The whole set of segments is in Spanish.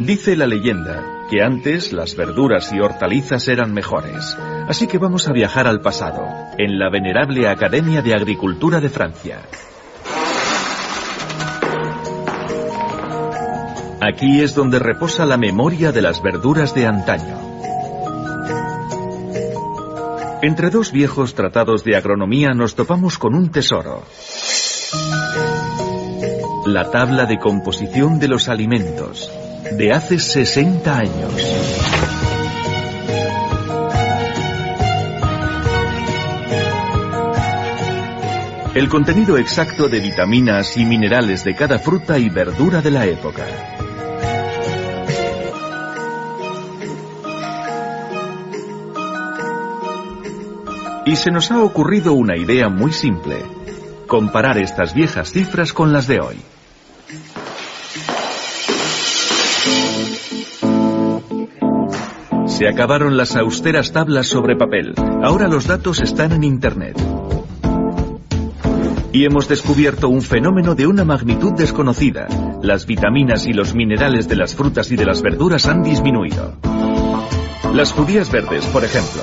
Dice la leyenda que antes las verduras y hortalizas eran mejores. Así que vamos a viajar al pasado, en la venerable Academia de Agricultura de Francia. Aquí es donde reposa la memoria de las verduras de antaño. Entre dos viejos tratados de agronomía nos topamos con un tesoro. La tabla de composición de los alimentos, de hace 60 años. El contenido exacto de vitaminas y minerales de cada fruta y verdura de la época. Y se nos ha ocurrido una idea muy simple: comparar estas viejas cifras con las de hoy. Se acabaron las austeras tablas sobre papel. Ahora los datos están en Internet. Y hemos descubierto un fenómeno de una magnitud desconocida. Las vitaminas y los minerales de las frutas y de las verduras han disminuido. Las judías verdes, por ejemplo.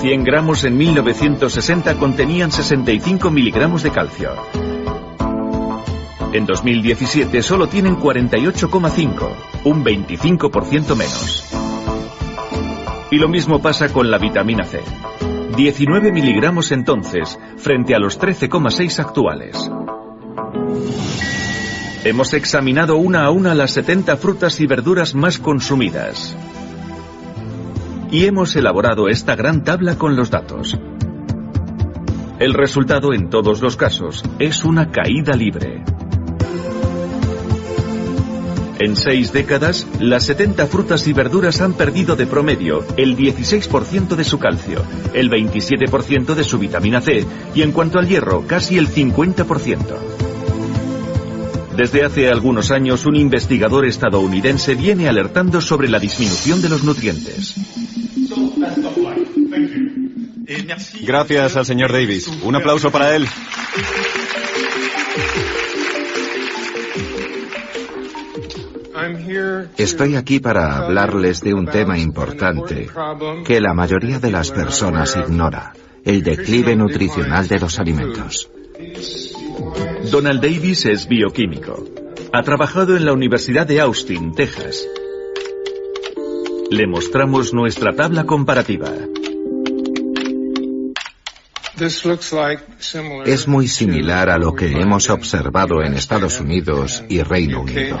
100 gramos en 1960 contenían 65 miligramos de calcio. En 2017 solo tienen 48,5, un 25% menos. Y lo mismo pasa con la vitamina C. 19 miligramos entonces, frente a los 13,6 actuales. Hemos examinado una a una las 70 frutas y verduras más consumidas. Y hemos elaborado esta gran tabla con los datos. El resultado en todos los casos es una caída libre. En 6 décadas, las 70 frutas y verduras han perdido de promedio el 16% de su calcio, el 27% de su vitamina C y en cuanto al hierro, casi el 50%. Desde hace algunos años, un investigador estadounidense viene alertando sobre la disminución de los nutrientes. Gracias al señor Davis. Un aplauso para él. Estoy aquí para hablarles de un tema importante que la mayoría de las personas ignora: el declive nutricional de los alimentos. Donald Davis es bioquímico. Ha trabajado en la Universidad de Austin, Texas. Le mostramos nuestra tabla comparativa. Es muy similar a lo que hemos observado en Estados Unidos y Reino Unido.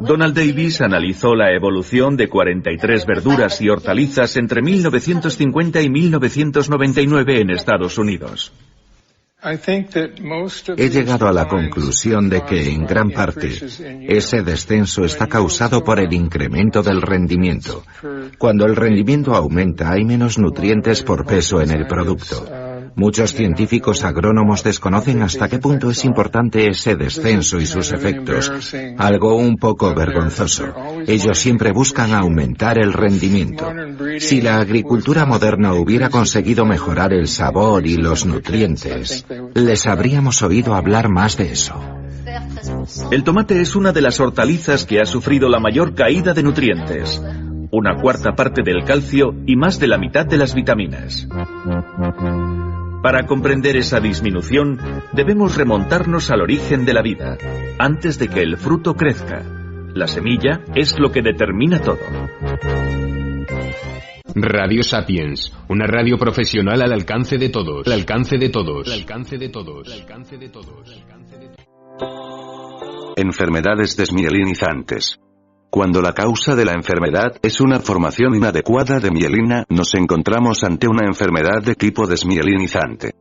Donald Davis analizó la evolución de 43 verduras y hortalizas entre 1950 y 1999 en Estados Unidos. He llegado a la conclusión de que, en gran parte, ese descenso está causado por el incremento del rendimiento. Cuando el rendimiento aumenta, hay menos nutrientes por peso en el producto. Muchos científicos agrónomos desconocen hasta qué punto es importante ese descenso y sus efectos, algo un poco vergonzoso. Ellos siempre buscan aumentar el rendimiento. Si la agricultura moderna hubiera conseguido mejorar el sabor y los nutrientes, les habríamos oído hablar más de eso. El tomate es una de las hortalizas que ha sufrido la mayor caída de nutrientes. Una cuarta parte del calcio y más de la mitad de las vitaminas. Para comprender esa disminución, debemos remontarnos al origen de la vida, antes de que el fruto crezca. La semilla es lo que determina todo. Radio Sapiens, una radio profesional al alcance de todos. Al alcance de todos. Al alcance de todos. Al alcance de todos. Enfermedades desmielinizantes. Cuando la causa de la enfermedad es una formación inadecuada de mielina, nos encontramos ante una enfermedad de tipo desmielinizante.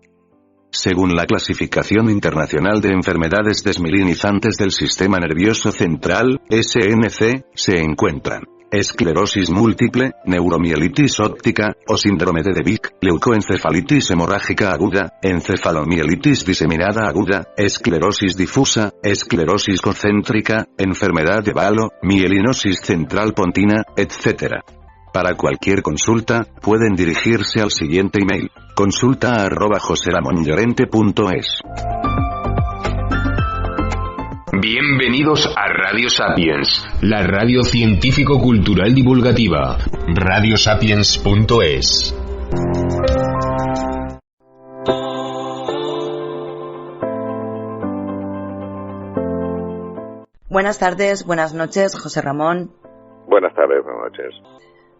Según la Clasificación Internacional de Enfermedades Desmielinizantes del Sistema Nervioso Central, SNC, se encuentran esclerosis múltiple, neuromielitis óptica, o síndrome de Devic, leucoencefalitis hemorrágica aguda, encefalomielitis diseminada aguda, esclerosis difusa, esclerosis concéntrica, enfermedad de Valo, mielinosis central pontina, etc. Para cualquier consulta, pueden dirigirse al siguiente email: consulta@joseramonllorente.es. Bienvenidos a Radio Sapiens, la radio científico-cultural divulgativa. radiosapiens.es. Buenas tardes, buenas noches, José Ramón. Buenas tardes, buenas noches.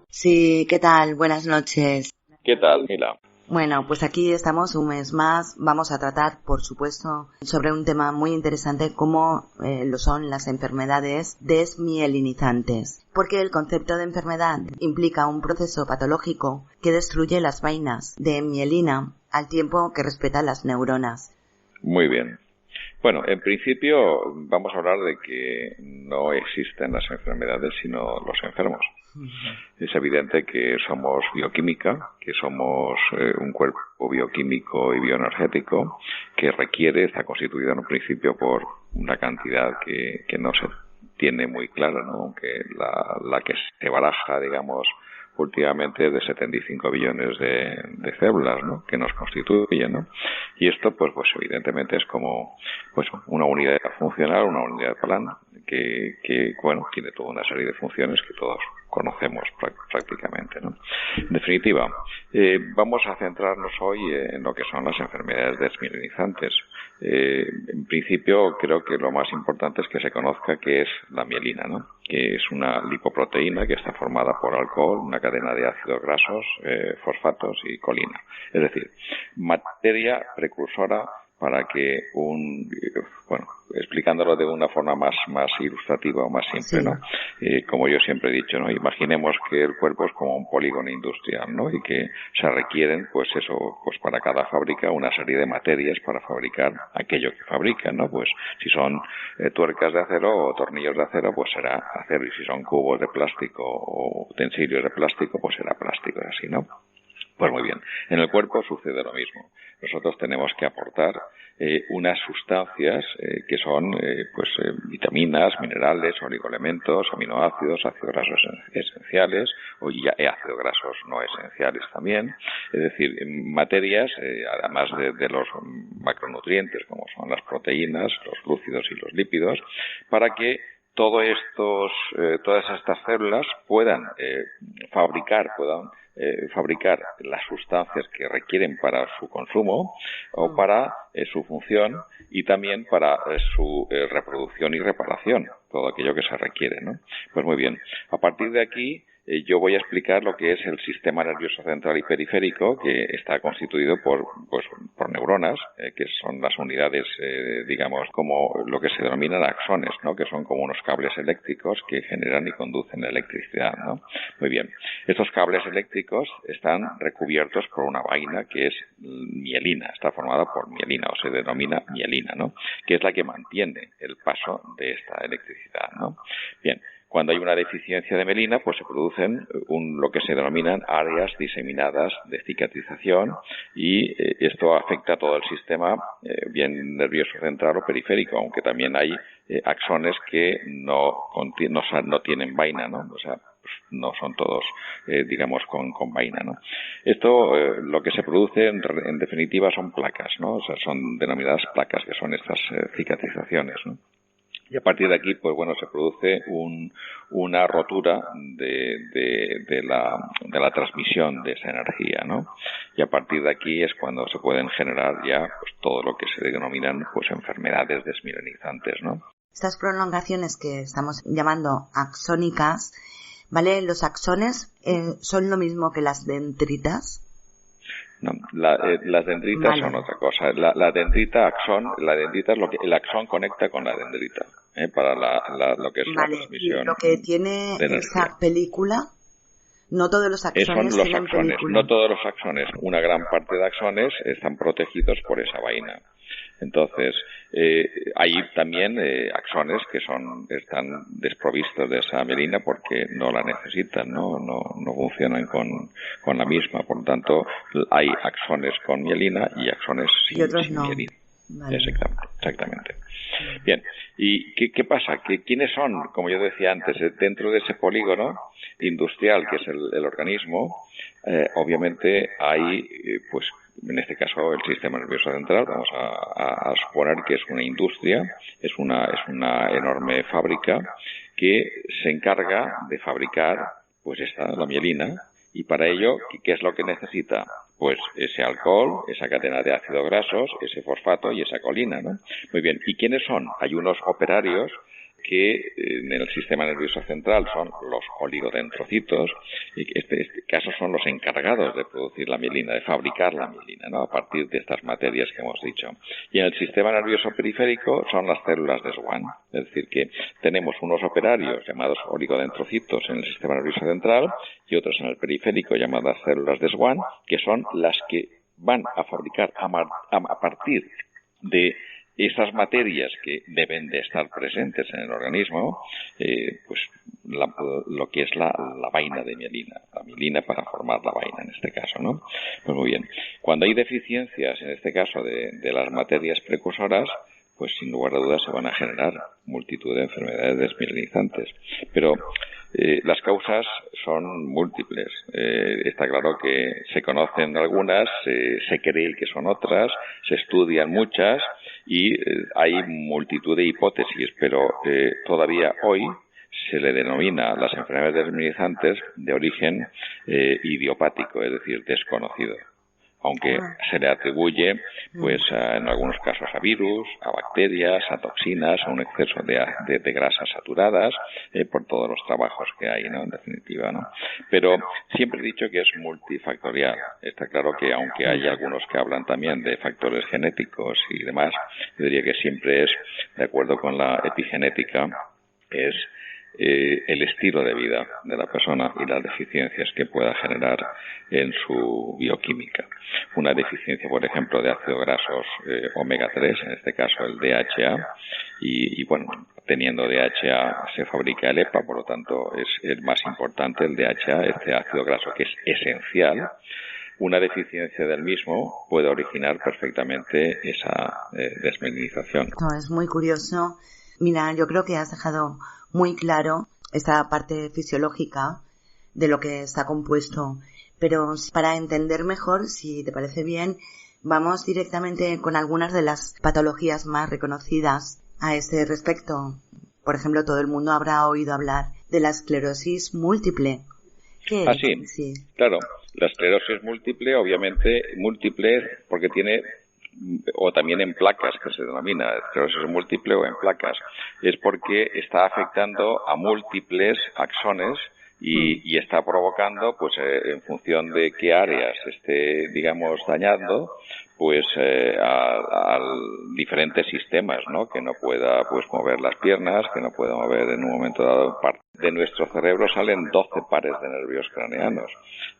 Sí, ¿qué tal? Buenas noches. ¿Qué tal, Mila? Bueno, pues aquí estamos un mes más. Vamos a tratar, por supuesto, sobre un tema muy interesante como lo son las enfermedades desmielinizantes. Porque el concepto de enfermedad implica un proceso patológico que destruye las vainas de mielina al tiempo que respeta las neuronas. Muy bien. Bueno, en principio vamos a hablar de que no existen las enfermedades sino los enfermos. Es evidente que somos bioquímica, que somos un cuerpo bioquímico y bioenergético que está constituido en un principio por una cantidad que no se tiene muy clara, ¿no? Aunque la que se baraja, digamos, últimamente de 75 billones de células, ¿no? Que nos constituyen, ¿no? Y esto, pues evidentemente es como, una unidad funcional, una unidad plan, que tiene toda una serie de funciones que todos conocemos prácticamente, ¿no? En definitiva, vamos a centrarnos hoy en lo que son las enfermedades desmielinizantes. En principio, creo que lo más importante es que se conozca qué es la mielina, ¿no? Que es una lipoproteína que está formada por alcohol, una cadena de ácidos grasos, fosfatos y colina. Es decir, materia precursora para que explicándolo de una forma más ilustrativa o más simple, ¿no? Como yo siempre he dicho, ¿no? Imaginemos que el cuerpo es como un polígono industrial, ¿no? Y que se requieren, para cada fábrica una serie de materias para fabricar aquello que fabrican, ¿no? Pues si son tuercas de acero o tornillos de acero, pues será acero, y si son cubos de plástico o utensilios de plástico, pues será plástico, así, ¿no? Pues muy bien. En el cuerpo sucede lo mismo. Nosotros tenemos que aportar unas sustancias que son vitaminas, minerales, oligoelementos, aminoácidos, ácidos grasos esenciales y ácidos grasos no esenciales también. Es decir, materias, además de los macronutrientes como son las proteínas, los glúcidos y los lípidos, para que todas estas células puedan fabricar las sustancias que requieren para su consumo o para su función y también para su reproducción y reparación, todo aquello que se requiere, ¿no? Pues muy bien, a partir de aquí yo voy a explicar lo que es el sistema nervioso central y periférico, que está constituido por neuronas, que son las unidades, digamos, como lo que se denominan axones, ¿no? Que son como unos cables eléctricos que generan y conducen la electricidad, ¿no? Muy bien. Estos cables eléctricos están recubiertos por una vaina que es mielina, está formada por mielina, o se denomina mielina, ¿no? Que es la que mantiene el paso de esta electricidad, ¿no? Bien. Cuando hay una deficiencia de mielina, pues se producen lo que se denominan áreas diseminadas de cicatrización y esto afecta a todo el sistema, bien nervioso central o periférico, aunque también hay axones que no tienen vaina, ¿no? O sea, no son todos, digamos, con vaina, ¿no? Esto, lo que se produce en definitiva son placas, ¿no? O sea, son denominadas placas, que son estas cicatrizaciones, ¿no? Y a partir de aquí, se produce una rotura de la transmisión de esa energía, ¿no? Y a partir de aquí es cuando se pueden generar ya, todo lo que se denominan, enfermedades desmielinizantes, ¿no? Estas prolongaciones que estamos llamando axónicas, ¿vale? ¿Los axones son lo mismo que las dendritas? No, las dendritas son otra cosa. La dendrita es lo que el axón conecta con la dendrita, para lo que es la transmisión. Y lo que tiene esa película, no todos los axones tienen película. No todos los axones, una gran parte de axones están protegidos por esa vaina. Entonces, hay también axones que están desprovistos de esa mielina porque no la necesitan, no funcionan con la misma. Por lo tanto, hay axones con mielina y axones sin mielina. Vale. Exactamente. Bien, ¿y qué pasa? ¿Quiénes son? Como yo decía antes, dentro de ese polígono industrial que es el organismo, obviamente hay en este caso el sistema nervioso central, vamos a suponer que es una industria, es una enorme fábrica que se encarga de fabricar pues la mielina, y para ello, ¿qué es lo que necesita? Pues ese alcohol, esa cadena de ácidos grasos, ese fosfato y esa colina, ¿no? Muy bien, ¿y quiénes son? Hay unos operarios que en el sistema nervioso central son los oligodendrocitos, y que este caso son los encargados de producir la mielina, de fabricar la mielina, ¿no? A partir de estas materias que hemos dicho. Y en el sistema nervioso periférico son las células de Schwann, es decir, que tenemos unos operarios llamados oligodendrocitos en el sistema nervioso central y otros en el periférico llamadas células de Schwann, que son las que van a fabricar a partir de esas materias que deben de estar presentes en el organismo, pues lo que es la vaina de mielina, la mielina para formar la vaina en este caso, ¿no? Pues muy bien. Cuando hay deficiencias, en este caso de las materias precursoras, pues sin lugar a dudas se van a generar multitud de enfermedades desmielinizantes. Pero las causas son múltiples. Está claro que se conocen algunas, se cree que son otras, se estudian muchas y hay multitud de hipótesis, pero todavía hoy se le denomina las enfermedades desmielinizantes de origen idiopático, es decir, desconocido. Aunque se le atribuye, pues, en algunos casos a virus, a bacterias, a toxinas, a un exceso de grasas saturadas, por todos los trabajos que hay, ¿no? En definitiva, ¿no? Pero siempre he dicho que es multifactorial. Está claro que aunque hay algunos que hablan también de factores genéticos y demás, yo diría que siempre es, de acuerdo con la epigenética, es el estilo de vida de la persona y las deficiencias que pueda generar en su bioquímica. Una deficiencia, por ejemplo, de ácidos grasos omega 3, en este caso el DHA, y bueno, teniendo DHA se fabrica el EPA, por lo tanto es el más importante, el DHA, este ácido graso que es esencial. Una deficiencia del mismo puede originar perfectamente esa desmielinización. No, es muy curioso. Mira, yo creo que has dejado muy claro esta parte fisiológica de lo que está compuesto. Pero para entender mejor, si te parece bien, vamos directamente con algunas de las patologías más reconocidas a este respecto. Por ejemplo, todo el mundo habrá oído hablar de la esclerosis múltiple. ¿Qué? Ah, sí, sí, claro. La esclerosis múltiple, obviamente, múltiple porque tiene, o también en placas, que se denomina esclerosis múltiple o en placas, es porque está afectando a múltiples axones y está provocando, pues en función de qué áreas esté, digamos, dañando, pues a diferentes sistemas, ¿no? Que no pueda, pues, mover las piernas, que no pueda mover en un momento dado. De nuestro cerebro salen 12 pares de nervios craneanos.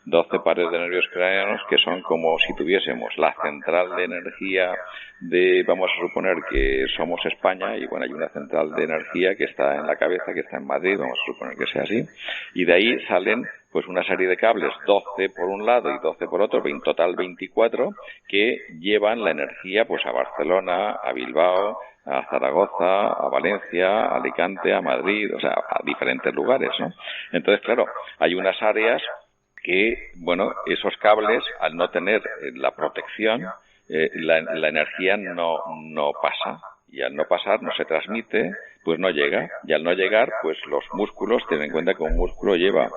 12 pares de nervios craneanos que son como si tuviésemos la central de energía vamos a suponer que somos España, y bueno, hay una central de energía que está en la cabeza, que está en Madrid, vamos a suponer que sea así, y de ahí salen pues una serie de cables, 12 por un lado y 12 por otro, en total 24, que llevan la energía pues a Barcelona, a Bilbao, a Zaragoza, a Valencia, a Alicante, a Madrid, o sea, a diferentes lugares, ¿no? Entonces, claro, hay unas áreas que, bueno, esos cables, al no tener la protección, la energía no pasa, y al no pasar, no se transmite, pues no llega, y al no llegar, pues los músculos, ten en cuenta que un músculo lleva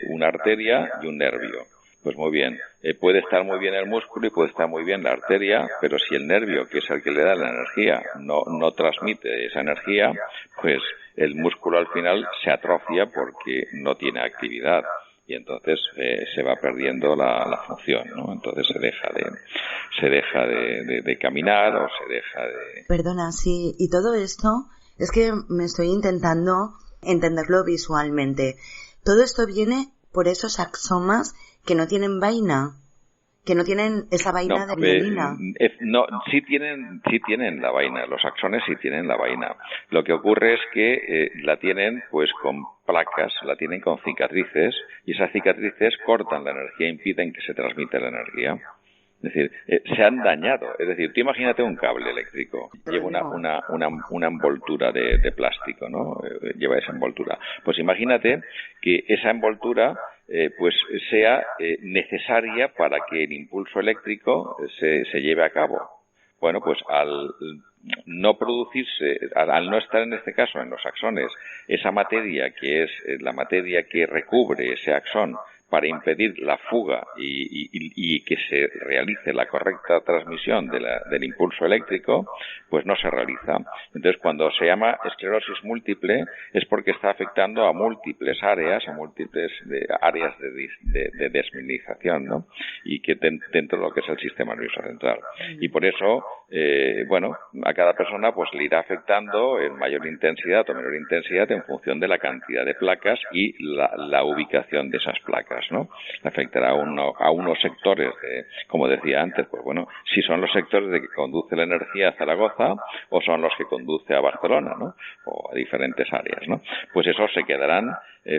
una arteria y un nervio. Pues muy bien, puede estar muy bien el músculo y puede estar muy bien la arteria, pero si el nervio, que es el que le da la energía, no transmite esa energía, pues el músculo al final se atrofia porque no tiene actividad. Y entonces se va perdiendo la función, ¿no? Entonces se deja de caminar o se deja de... Perdona, sí, y todo esto es que me estoy intentando entenderlo visualmente. Todo esto viene por esos axomas que no tienen vaina, que no tienen esa vaina de mielina. No, sí tienen la vaina, los axones sí tienen la vaina. Lo que ocurre es que la tienen pues con placas, la tienen con cicatrices, y esas cicatrices cortan la energía, impiden que se transmita la energía. Es decir, se han dañado. Es decir, tú imagínate un cable eléctrico, lleva una envoltura de plástico, ¿no? Lleva esa envoltura. Pues imagínate que esa envoltura pues sea necesaria para que el impulso eléctrico se lleve a cabo. Bueno, pues al no producirse, al no estar en este caso en los axones, esa materia que es la materia que recubre ese axón para impedir la fuga y que se realice la correcta transmisión del impulso eléctrico, pues no se realiza. Entonces, cuando se llama esclerosis múltiple, es porque está afectando a múltiples áreas, áreas de desmielinización, ¿no? Y que dentro de lo que es el sistema nervioso central. Y por eso, bueno, a cada persona pues le irá afectando en mayor intensidad o menor intensidad en función de la cantidad de placas y la ubicación de esas placas, ¿no? Afectará a unos sectores, como decía antes, pues bueno, si son los sectores de que conduce la energía a Zaragoza o son los que conduce a Barcelona, ¿no? O a diferentes áreas, ¿no? Pues esos se quedarán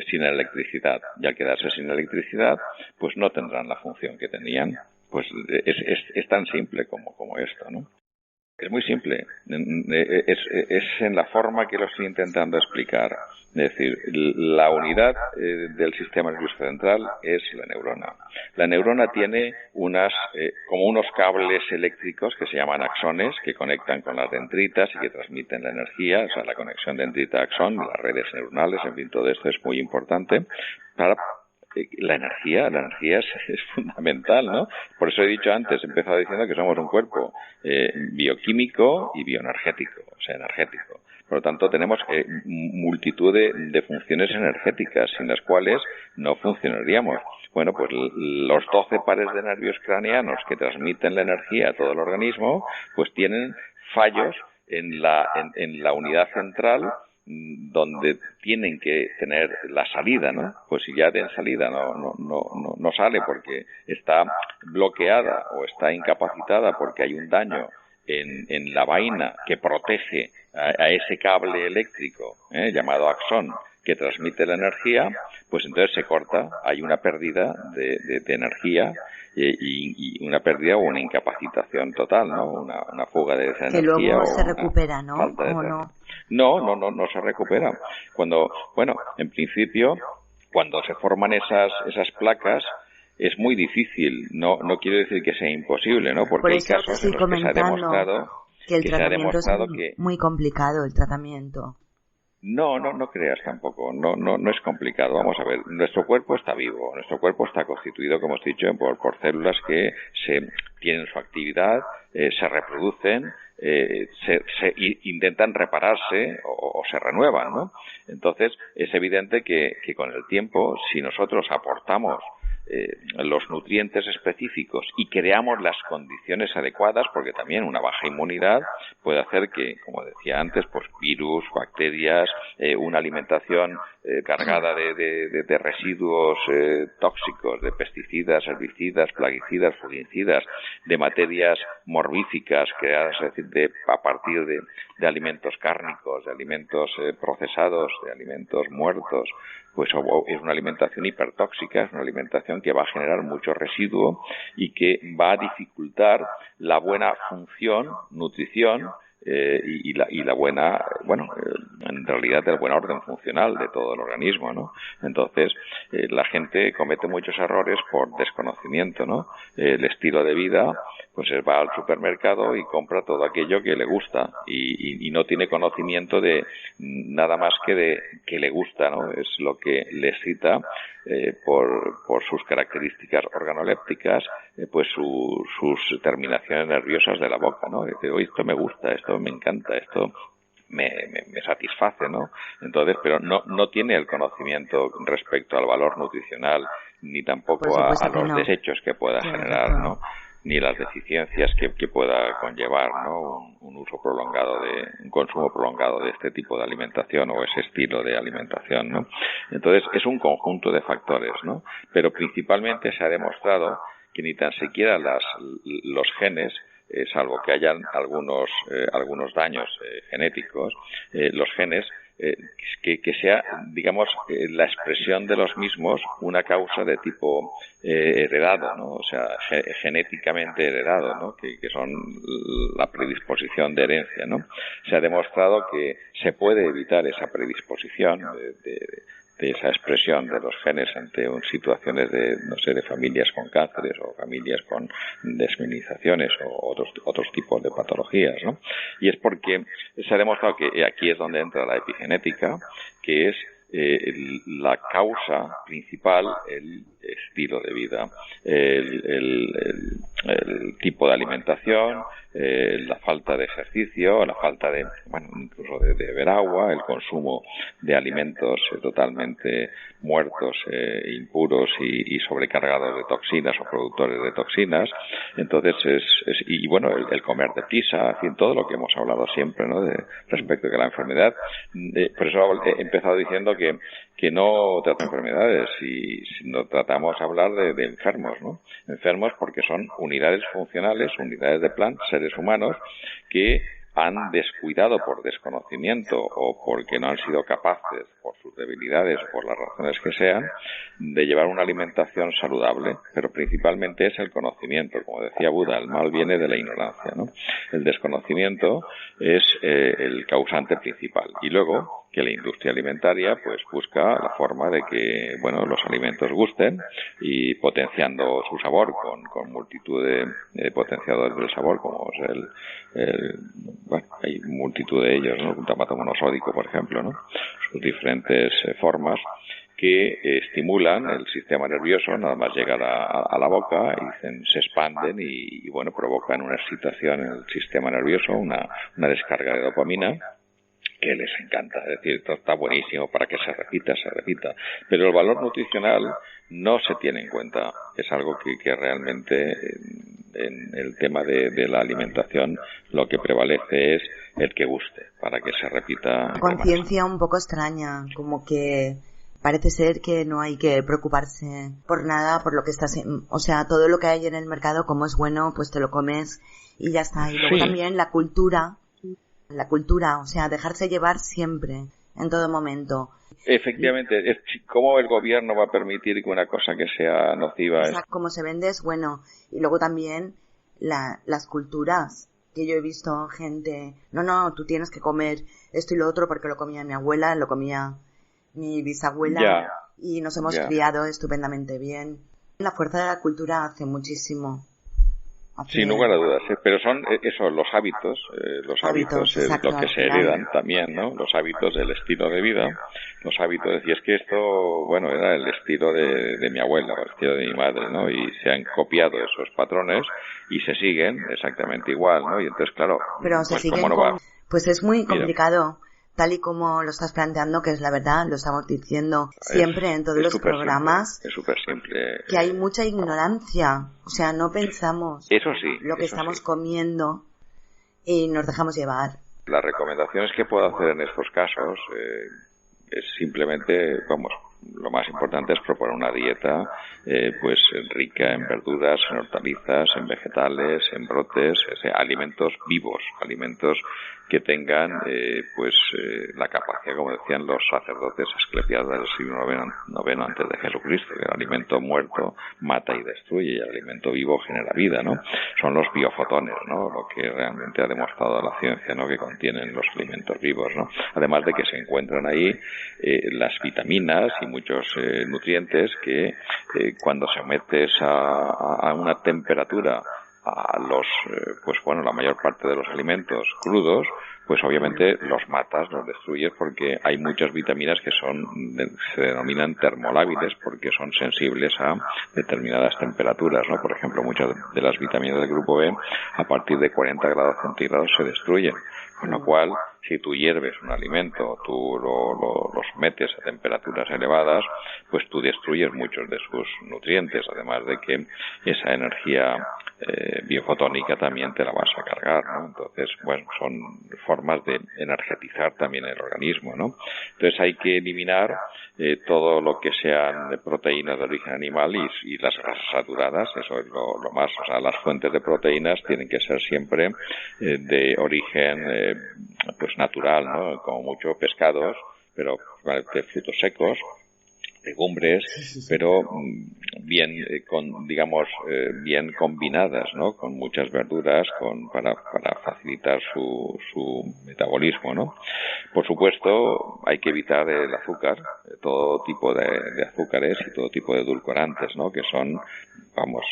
sin electricidad, y al quedarse sin electricidad, pues no tendrán la función que tenían. Pues es tan simple como esto, ¿no? Es muy simple, es en la forma que lo estoy intentando explicar. Es decir, la unidad del sistema nervioso central es la neurona. La neurona tiene como unos cables eléctricos que se llaman axones, que conectan con las dendritas y que transmiten la energía, o sea, la conexión dendrita-axón, las redes neuronales, en fin, todo esto es muy importante para la energía es fundamental, ¿no? Por eso he dicho antes, he empezado diciendo que somos un cuerpo bioquímico y bioenergético, o sea, energético. Por lo tanto, tenemos multitud de funciones energéticas sin las cuales no funcionaríamos. Bueno, pues los 12 pares de nervios craneanos que transmiten la energía a todo el organismo, pues tienen fallos en la unidad central donde tienen que tener la salida, ¿no? Pues si ya de salida no sale porque está bloqueada o está incapacitada porque hay un daño en la vaina que protege a ese cable eléctrico llamado axón que transmite la energía, pues entonces se corta, hay una pérdida de energía y una pérdida o una incapacitación total, ¿no? Una fuga de esa energía. Que luego se recupera, ¿no? ¿O no? No se recupera. En principio, cuando se forman esas placas, es muy difícil, no quiero decir que sea imposible, ¿no? Porque por hay eso casos en los que se ha demostrado que el tratamiento es muy complicado, el tratamiento. No creas tampoco, no es complicado. Vamos a ver, nuestro cuerpo está vivo, nuestro cuerpo está constituido, como os he dicho, por células que tienen su actividad, se reproducen, intentan repararse o se renuevan, ¿no? Entonces, es evidente que con el tiempo, si nosotros aportamos los nutrientes específicos y creamos las condiciones adecuadas, porque también una baja inmunidad puede hacer que, como decía antes, pues virus, bacterias, una alimentación cargada de residuos tóxicos, de pesticidas, herbicidas, plaguicidas, fungicidas, de materias morbíficas creadas, es decir, a partir de alimentos cárnicos, de alimentos procesados, de alimentos muertos, pues es una alimentación hipertóxica, es una alimentación que va a generar mucho residuo y que va a dificultar la buena función, nutrición y la buena, en realidad el buen orden funcional de todo el organismo, ¿no? Entonces, la gente comete muchos errores por desconocimiento, ¿no? El estilo de vida, pues va al supermercado y compra todo aquello que le gusta y no tiene conocimiento de nada más que le gusta, ¿no? Es lo que le excita por sus características organolépticas, pues sus terminaciones nerviosas de la boca, ¿no? Dice, oye, esto me gusta, esto me encanta, esto me satisface, ¿no? Entonces, pero no tiene el conocimiento respecto al valor nutricional ni tampoco a los desechos que pueda generar, ¿no? Ni las deficiencias que pueda conllevar, ¿no? Un consumo prolongado de este tipo de alimentación o ese estilo de alimentación, ¿no? Entonces, es un conjunto de factores, ¿no? Pero principalmente se ha demostrado que ni tan siquiera los genes, salvo que hayan algunos daños genéticos, los genes, que sea, digamos, la expresión de los mismos una causa de tipo heredado, ¿no? O sea, genéticamente heredado, ¿no? Que son la predisposición de herencia, ¿no? Se ha demostrado que se puede evitar esa predisposición esa expresión de los genes ante situaciones de, no sé, de familias con cánceres o familias con desmielinizaciones o otros tipos de patologías, ¿no? Y es porque se ha demostrado que aquí es donde entra la epigenética, que es la causa principal, el estilo de vida, el tipo de alimentación, la falta de ejercicio, la falta de, bueno, incluso de beber agua, el consumo de alimentos totalmente muertos, impuros y sobrecargados de toxinas o productores de toxinas. Entonces y bueno, el comer deprisa, en fin, todo lo que hemos hablado siempre, ¿no?, respecto de la enfermedad. Por eso he empezado diciendo que no trata enfermedades, sino tratamos de hablar de enfermos, ¿no? Enfermos porque son unidades funcionales, unidades de plan, seres humanos que han descuidado por desconocimiento o porque no han sido capaces, por sus debilidades o por las razones que sean, de llevar una alimentación saludable, pero principalmente es el conocimiento. Como decía Buda, el mal viene de la ignorancia, ¿no? El desconocimiento es el causante principal. Y luego, que la industria alimentaria pues busca la forma de que, bueno, los alimentos gusten, y potenciando su sabor con multitud de potenciadores del sabor, como es bueno, hay multitud de ellos, ¿no? Un glutamato monosódico, por ejemplo, ¿no? Sus diferentes formas que estimulan el sistema nervioso, nada más llegar a la boca, y se expanden y bueno, provocan una excitación en el sistema nervioso, una descarga de dopamina, que les encanta. Es decir, esto está buenísimo para que se repita. Pero el valor nutricional no se tiene en cuenta. Es algo que realmente en el tema de la alimentación lo que prevalece es el que guste, para que se repita. Conciencia un poco extraña, como que parece ser que no hay que preocuparse por nada, por lo que estás, o sea, todo lo que hay en el mercado, como es bueno, pues te lo comes y ya está. Y luego también la cultura, o sea, dejarse llevar siempre, en todo momento. Efectivamente, ¿cómo el gobierno va a permitir que una cosa que sea nociva? O sea, como se vende es bueno. Y luego también las culturas, que yo he visto gente, no, tú tienes que comer esto y lo otro porque lo comía mi abuela, lo comía mi bisabuela, y nos hemos criado estupendamente bien. La fuerza de la cultura hace muchísimo. Sin lugar a dudas, pero son los hábitos, exacto, lo que se heredan también, ¿no? Los hábitos del estilo de vida, los hábitos, y es que esto, bueno, era el estilo de mi abuela, o el estilo de mi madre, ¿no? Y se han copiado esos patrones y se siguen exactamente igual, ¿no? Y entonces, claro, pero pues se siguen ¿cómo no va? Pues es muy complicado. Tal y como lo estás planteando, que es la verdad, lo estamos diciendo siempre en todos los programas. Simple, es súper simple. Que hay mucha ignorancia. O sea, no pensamos lo que estamos comiendo y nos dejamos llevar. Las recomendaciones que puedo hacer en estos casos es simplemente, vamos, lo más importante es proponer una dieta pues rica en verduras, en hortalizas, en vegetales, en brotes, alimentos vivos, alimentos que tengan la capacidad, como decían los sacerdotes asclepiados del siglo IX antes de Jesucristo, que el alimento muerto mata y destruye y el alimento vivo genera vida, ¿no? Son los biofotones, ¿no? Lo que realmente ha demostrado la ciencia, ¿no? Que contienen los alimentos vivos, ¿no? Además de que se encuentran ahí las vitaminas y muchos nutrientes que cuando sometes a una temperatura a la mayor parte de los alimentos crudos, pues obviamente los matas, los destruyes, porque hay muchas vitaminas que se denominan termolábiles porque son sensibles a determinadas temperaturas, ¿no? Por ejemplo, muchas de las vitaminas del grupo B a partir de 40 grados centígrados se destruyen. Con lo cual, si tú hierves un alimento, tú los metes a temperaturas elevadas, pues tú destruyes muchos de sus nutrientes, además de que esa energía biofotónica también te la vas a cargar, ¿no? Entonces, bueno, son formas de energetizar también el organismo, ¿no? Entonces hay que eliminar todo lo que sean proteínas de origen animal y las grasas saturadas, eso es lo más, o sea, las fuentes de proteínas tienen que ser siempre de origen pues natural, ¿no? Como mucho pescados, pero de frutos secos, legumbres, pero bien bien combinadas, ¿no? Con muchas verduras, para facilitar su metabolismo, ¿no? Por supuesto, hay que evitar el azúcar, todo tipo de azúcares y todo tipo de edulcorantes, ¿no? Que son,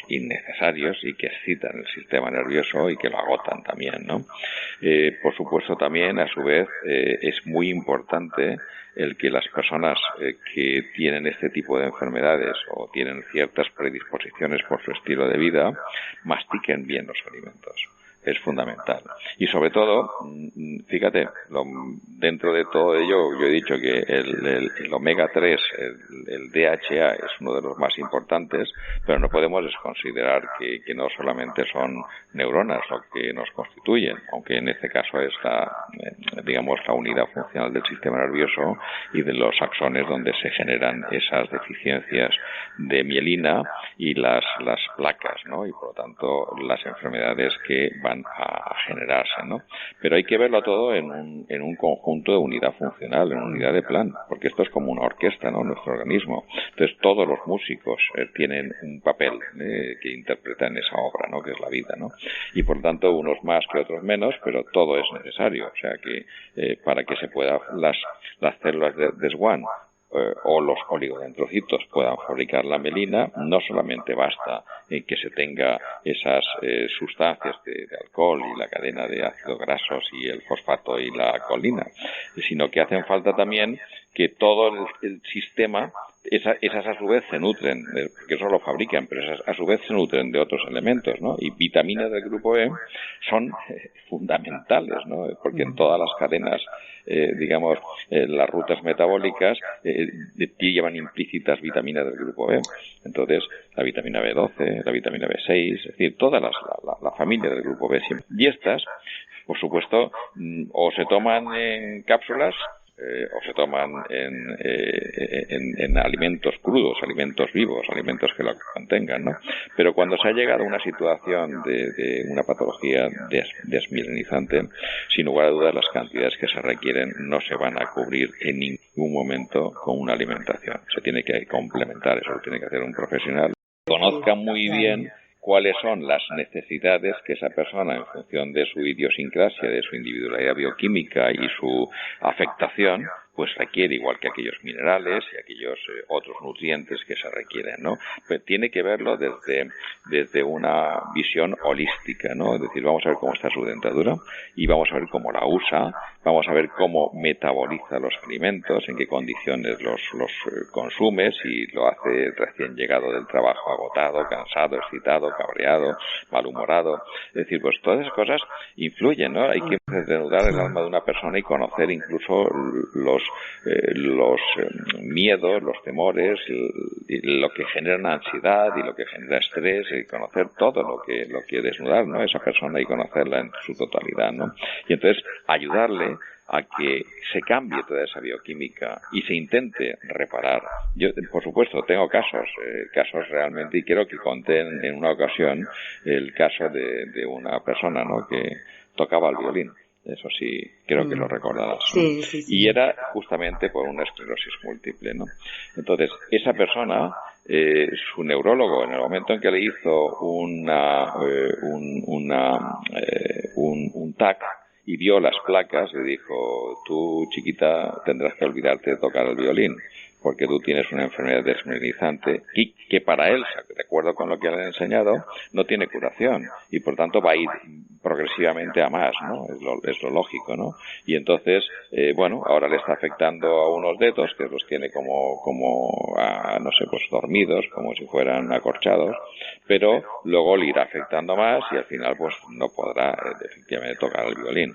innecesarios y que excitan el sistema nervioso y que lo agotan también, ¿no? Por supuesto, también, a su vez, es muy importante el que las personas que tienen este tipo de enfermedades o tienen ciertas predisposiciones por su estilo de vida, mastiquen bien los alimentos. Es fundamental. Y sobre todo, fíjate, dentro de todo ello, yo he dicho que el omega 3, el DHA, es uno de los más importantes, pero no podemos desconsiderar que no solamente son neuronas lo que nos constituyen, aunque en este caso es la unidad funcional del sistema nervioso y de los axones donde se generan esas deficiencias de mielina y las placas, ¿no? Y por lo tanto las enfermedades que van a generarse, ¿no? Pero hay que verlo todo en un conjunto de unidad funcional, en una unidad de plan, porque esto es como una orquesta, ¿no? Nuestro organismo. Entonces todos los músicos tienen un papel que interpretan esa obra, ¿no? Que es la vida, ¿no? Y por lo tanto unos más que otros menos, pero todo es necesario. O sea que para que se pueda las células de Schwann o los oligodendrocitos puedan fabricar la mielina, no solamente basta que se tenga esas sustancias de alcohol y la cadena de ácidos grasos y el fosfato y la colina, sino que hacen falta también que todo el sistema, esas a su vez se nutren, porque eso lo fabrican, pero esas a su vez se nutren de otros elementos, ¿no? Y vitaminas del grupo B son fundamentales, ¿no? Porque en todas las cadenas, las rutas metabólicas llevan implícitas vitaminas del grupo B. Entonces, la vitamina B12, la vitamina B6, es decir, toda la familia del grupo B siempre. Y estas, por supuesto, o se toman en cápsulas, o se toman en alimentos crudos, alimentos vivos, alimentos que lo contengan, ¿no? Pero cuando se ha llegado a una situación de una patología desmielinizante, sin lugar a dudas las cantidades que se requieren no se van a cubrir en ningún momento con una alimentación. Se tiene que complementar, eso lo tiene que hacer un profesional. Conozca muy bien cuáles son las necesidades que esa persona, en función de su idiosincrasia, de su individualidad bioquímica y su afectación, pues requiere, igual que aquellos minerales y aquellos otros nutrientes que se requieren, ¿no? Pero tiene que verlo desde una visión holística, ¿no? Es decir, vamos a ver cómo está su dentadura y vamos a ver cómo la usa, vamos a ver cómo metaboliza los alimentos, en qué condiciones los consume, si lo hace recién llegado del trabajo agotado, cansado, excitado, cabreado, malhumorado. Es decir, pues todas esas cosas influyen, ¿no? Hay que desnudar el alma de una persona y conocer incluso los miedos, los temores, lo que genera ansiedad y lo que genera estrés, y conocer todo lo que desnudar, ¿no? Esa persona y conocerla en su totalidad, ¿no? Y entonces ayudarle a que se cambie toda esa bioquímica y se intente reparar. Yo, por supuesto, tengo casos realmente, y quiero que conté en una ocasión el caso de una persona, ¿no? Que tocaba el violín. Eso sí, creo que lo recordarás, ¿no? Sí. Y era justamente por una esclerosis múltiple, ¿no? Entonces, esa persona, su neurólogo, en el momento en que le hizo un TAC y vio las placas, le dijo: tú, chiquita, tendrás que olvidarte de tocar el violín, porque tú tienes una enfermedad desmielinizante y que para él, de acuerdo con lo que le han enseñado, no tiene curación y por tanto va a ir progresivamente a más, ¿no? Es lo lógico, ¿no? Y entonces, ahora le está afectando a unos dedos que los tiene como dormidos, como si fueran acorchados, pero luego le irá afectando más y al final pues no podrá efectivamente tocar el violín.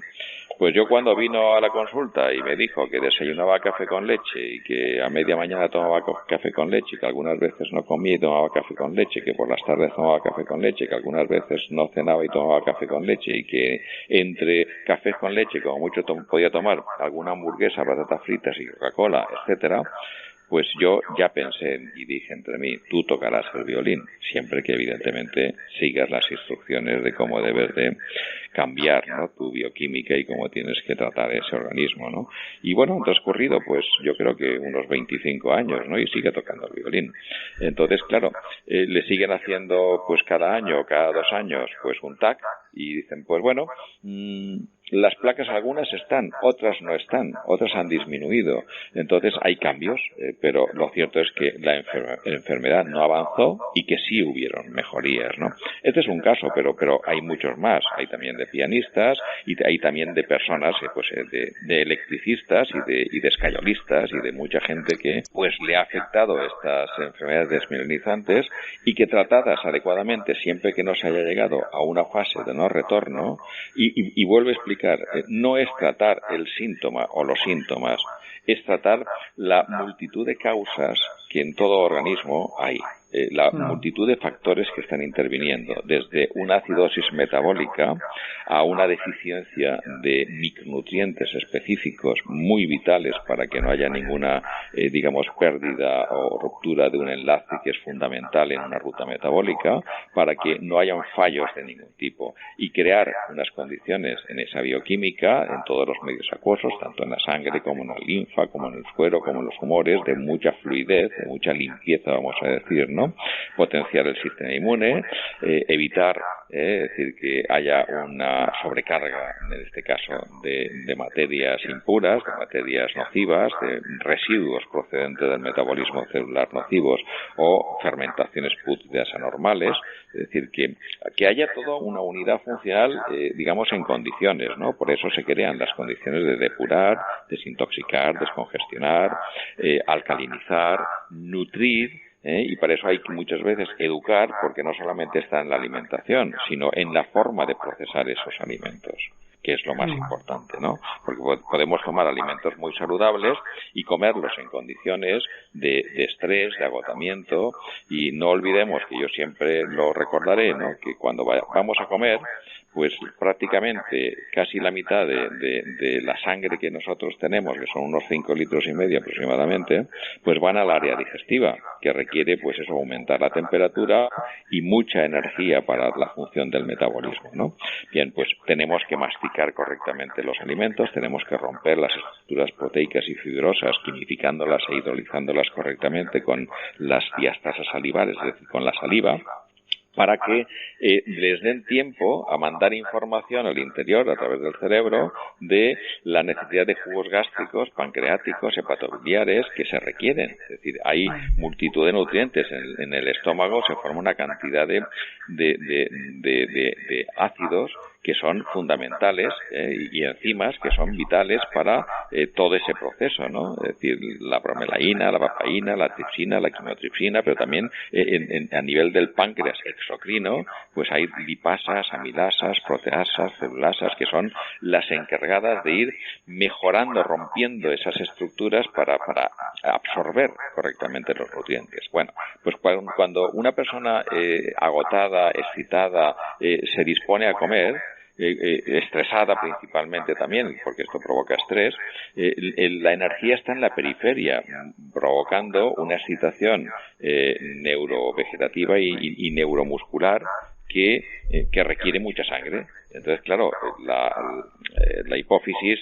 Pues yo, cuando vino a la consulta y me dijo que desayunaba café con leche y que a media mañana tomaba café con leche, que algunas veces no comía y tomaba café con leche, que por las tardes tomaba café con leche, que algunas veces no cenaba y tomaba café con leche, y que entre café con leche como mucho podía tomar alguna hamburguesa, patatas fritas y Coca-Cola, etcétera, pues yo ya pensé y dije entre mí, tú tocarás el violín, siempre que evidentemente sigas las instrucciones de cómo debes de cambiar, ¿no?, tu bioquímica y cómo tienes que tratar ese organismo, ¿no? Y bueno, han transcurrido pues yo creo que unos 25 años, ¿no?, y sigue tocando el violín. Entonces, claro, le siguen haciendo pues cada año o cada 2 años pues un TAC y dicen, pues bueno, las placas algunas están, otras no están, otras han disminuido. Entonces hay cambios, pero lo cierto es que la enfermedad no avanzó y que sí hubieron mejorías, ¿no? Este es un caso, pero hay muchos más. Hay también de pianistas y hay también de personas, pues de electricistas y de escayolistas y de mucha gente que pues le ha afectado estas enfermedades desmielinizantes y que tratadas adecuadamente, siempre que no se haya llegado a una fase de no retorno, y vuelvo a explicar, no es tratar el síntoma o los síntomas, es tratar la multitud de causas que en todo organismo hay, la multitud de factores que están interviniendo, desde una acidosis metabólica a una deficiencia de micronutrientes específicos muy vitales para que no haya ninguna, digamos, pérdida o ruptura de un enlace que es fundamental en una ruta metabólica, para que no hayan fallos de ningún tipo, y crear unas condiciones en esa bioquímica, en todos los medios acuosos, tanto en la sangre como en la linfa, como en el suero, como en los humores, de mucha fluidez, de mucha limpieza, vamos a decir, ¿no? Potenciar el sistema inmune, evitar, es decir, que haya una sobrecarga, en este caso, de materias impuras, de materias nocivas, de residuos procedentes del metabolismo celular nocivos o fermentaciones pútridas anormales, es decir, que haya toda una unidad funcional, digamos, en condiciones, ¿no? Por eso se crean las condiciones de depurar, desintoxicar, descongestionar, alcalinizar, nutrir, y para eso hay que muchas veces educar, porque no solamente está en la alimentación, sino en la forma de procesar esos alimentos, que es lo más importante, ¿no? Porque podemos tomar alimentos muy saludables y comerlos en condiciones de estrés, de agotamiento, y no olvidemos, que yo siempre lo recordaré, ¿no?, que cuando vamos a comer, pues prácticamente casi la mitad de la sangre que nosotros tenemos, que son unos 5,5 litros aproximadamente, pues van al área digestiva, que requiere pues eso, aumentar la temperatura y mucha energía para la función del metabolismo, ¿no? Bien, pues tenemos que masticar correctamente los alimentos, tenemos que romper las estructuras proteicas y fibrosas, quimificándolas e hidrolizándolas correctamente con las diastasas salivares, es decir, con la saliva, para que les den tiempo a mandar información al interior a través del cerebro de la necesidad de jugos gástricos, pancreáticos, hepatobiliares que se requieren. Es decir, hay multitud de nutrientes en el estómago, se forma una cantidad de ácidos que son fundamentales, y enzimas que son vitales para todo ese proceso, ¿no? Es decir, la bromelaína, la papaína, la tripsina, la quimotripsina, pero también a nivel del páncreas exocrino, pues hay lipasas, amilasas, proteasas, celulasas, que son las encargadas de ir mejorando, rompiendo esas estructuras para absorber correctamente los nutrientes. Bueno, pues cuando una persona agotada, excitada, se dispone a comer, estresada principalmente también, porque esto provoca estrés, la energía está en la periferia, provocando una excitación neurovegetativa y neuromuscular que requiere mucha sangre. Entonces, claro, la hipófisis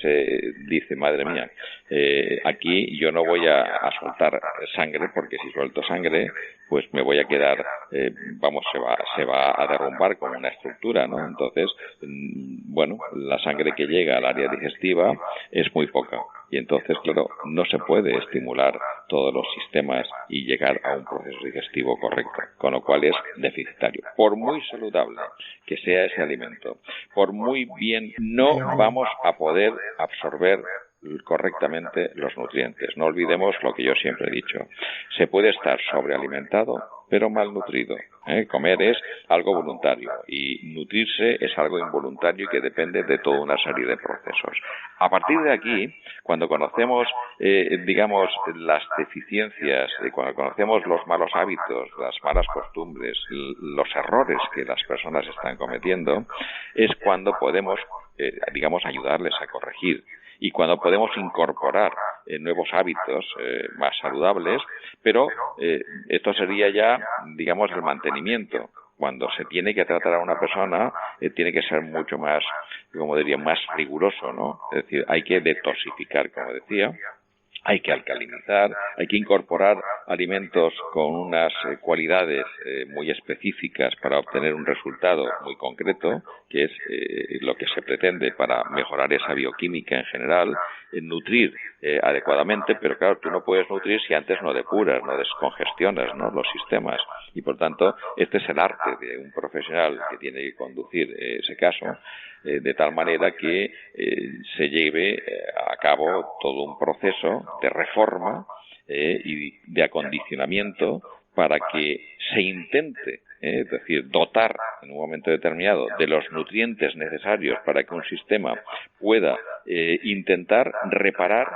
dice, madre mía, aquí yo no voy a soltar sangre, porque si suelto sangre, pues me voy a quedar, se va a derrumbar como una estructura, ¿no? Entonces, bueno, la sangre que llega al área digestiva es muy poca. Y entonces, claro, no se puede estimular todos los sistemas y llegar a un proceso digestivo correcto, con lo cual es deficitario. Por muy saludable que sea ese alimento, por muy bien, no vamos a poder absorber correctamente los nutrientes. No olvidemos lo que yo siempre he dicho. Se puede estar sobrealimentado, pero malnutrido. Comer es algo voluntario y nutrirse es algo involuntario y que depende de toda una serie de procesos. A partir de aquí, cuando conocemos, digamos, las deficiencias, cuando conocemos los malos hábitos, las malas costumbres, los errores que las personas están cometiendo, es cuando podemos, digamos, ayudarles a corregir. Y cuando podemos incorporar nuevos hábitos más saludables, pero esto sería ya, digamos, el mantenimiento. Cuando se tiene que tratar a una persona, tiene que ser mucho más, como diría, más riguroso, ¿no? Es decir, hay que detoxificar, como decía, hay que alcalinizar, hay que incorporar alimentos con unas cualidades muy específicas para obtener un resultado muy concreto, que es lo que se pretende para mejorar esa bioquímica en general, nutrir adecuadamente, pero claro, tú no puedes nutrir si antes no depuras, no descongestionas, ¿no?, los sistemas. Y por tanto, este es el arte de un profesional que tiene que conducir ese caso, de tal manera que se lleve a cabo todo un proceso de reforma y de acondicionamiento para que se intente, es decir, dotar en un momento determinado de los nutrientes necesarios para que un sistema pueda intentar reparar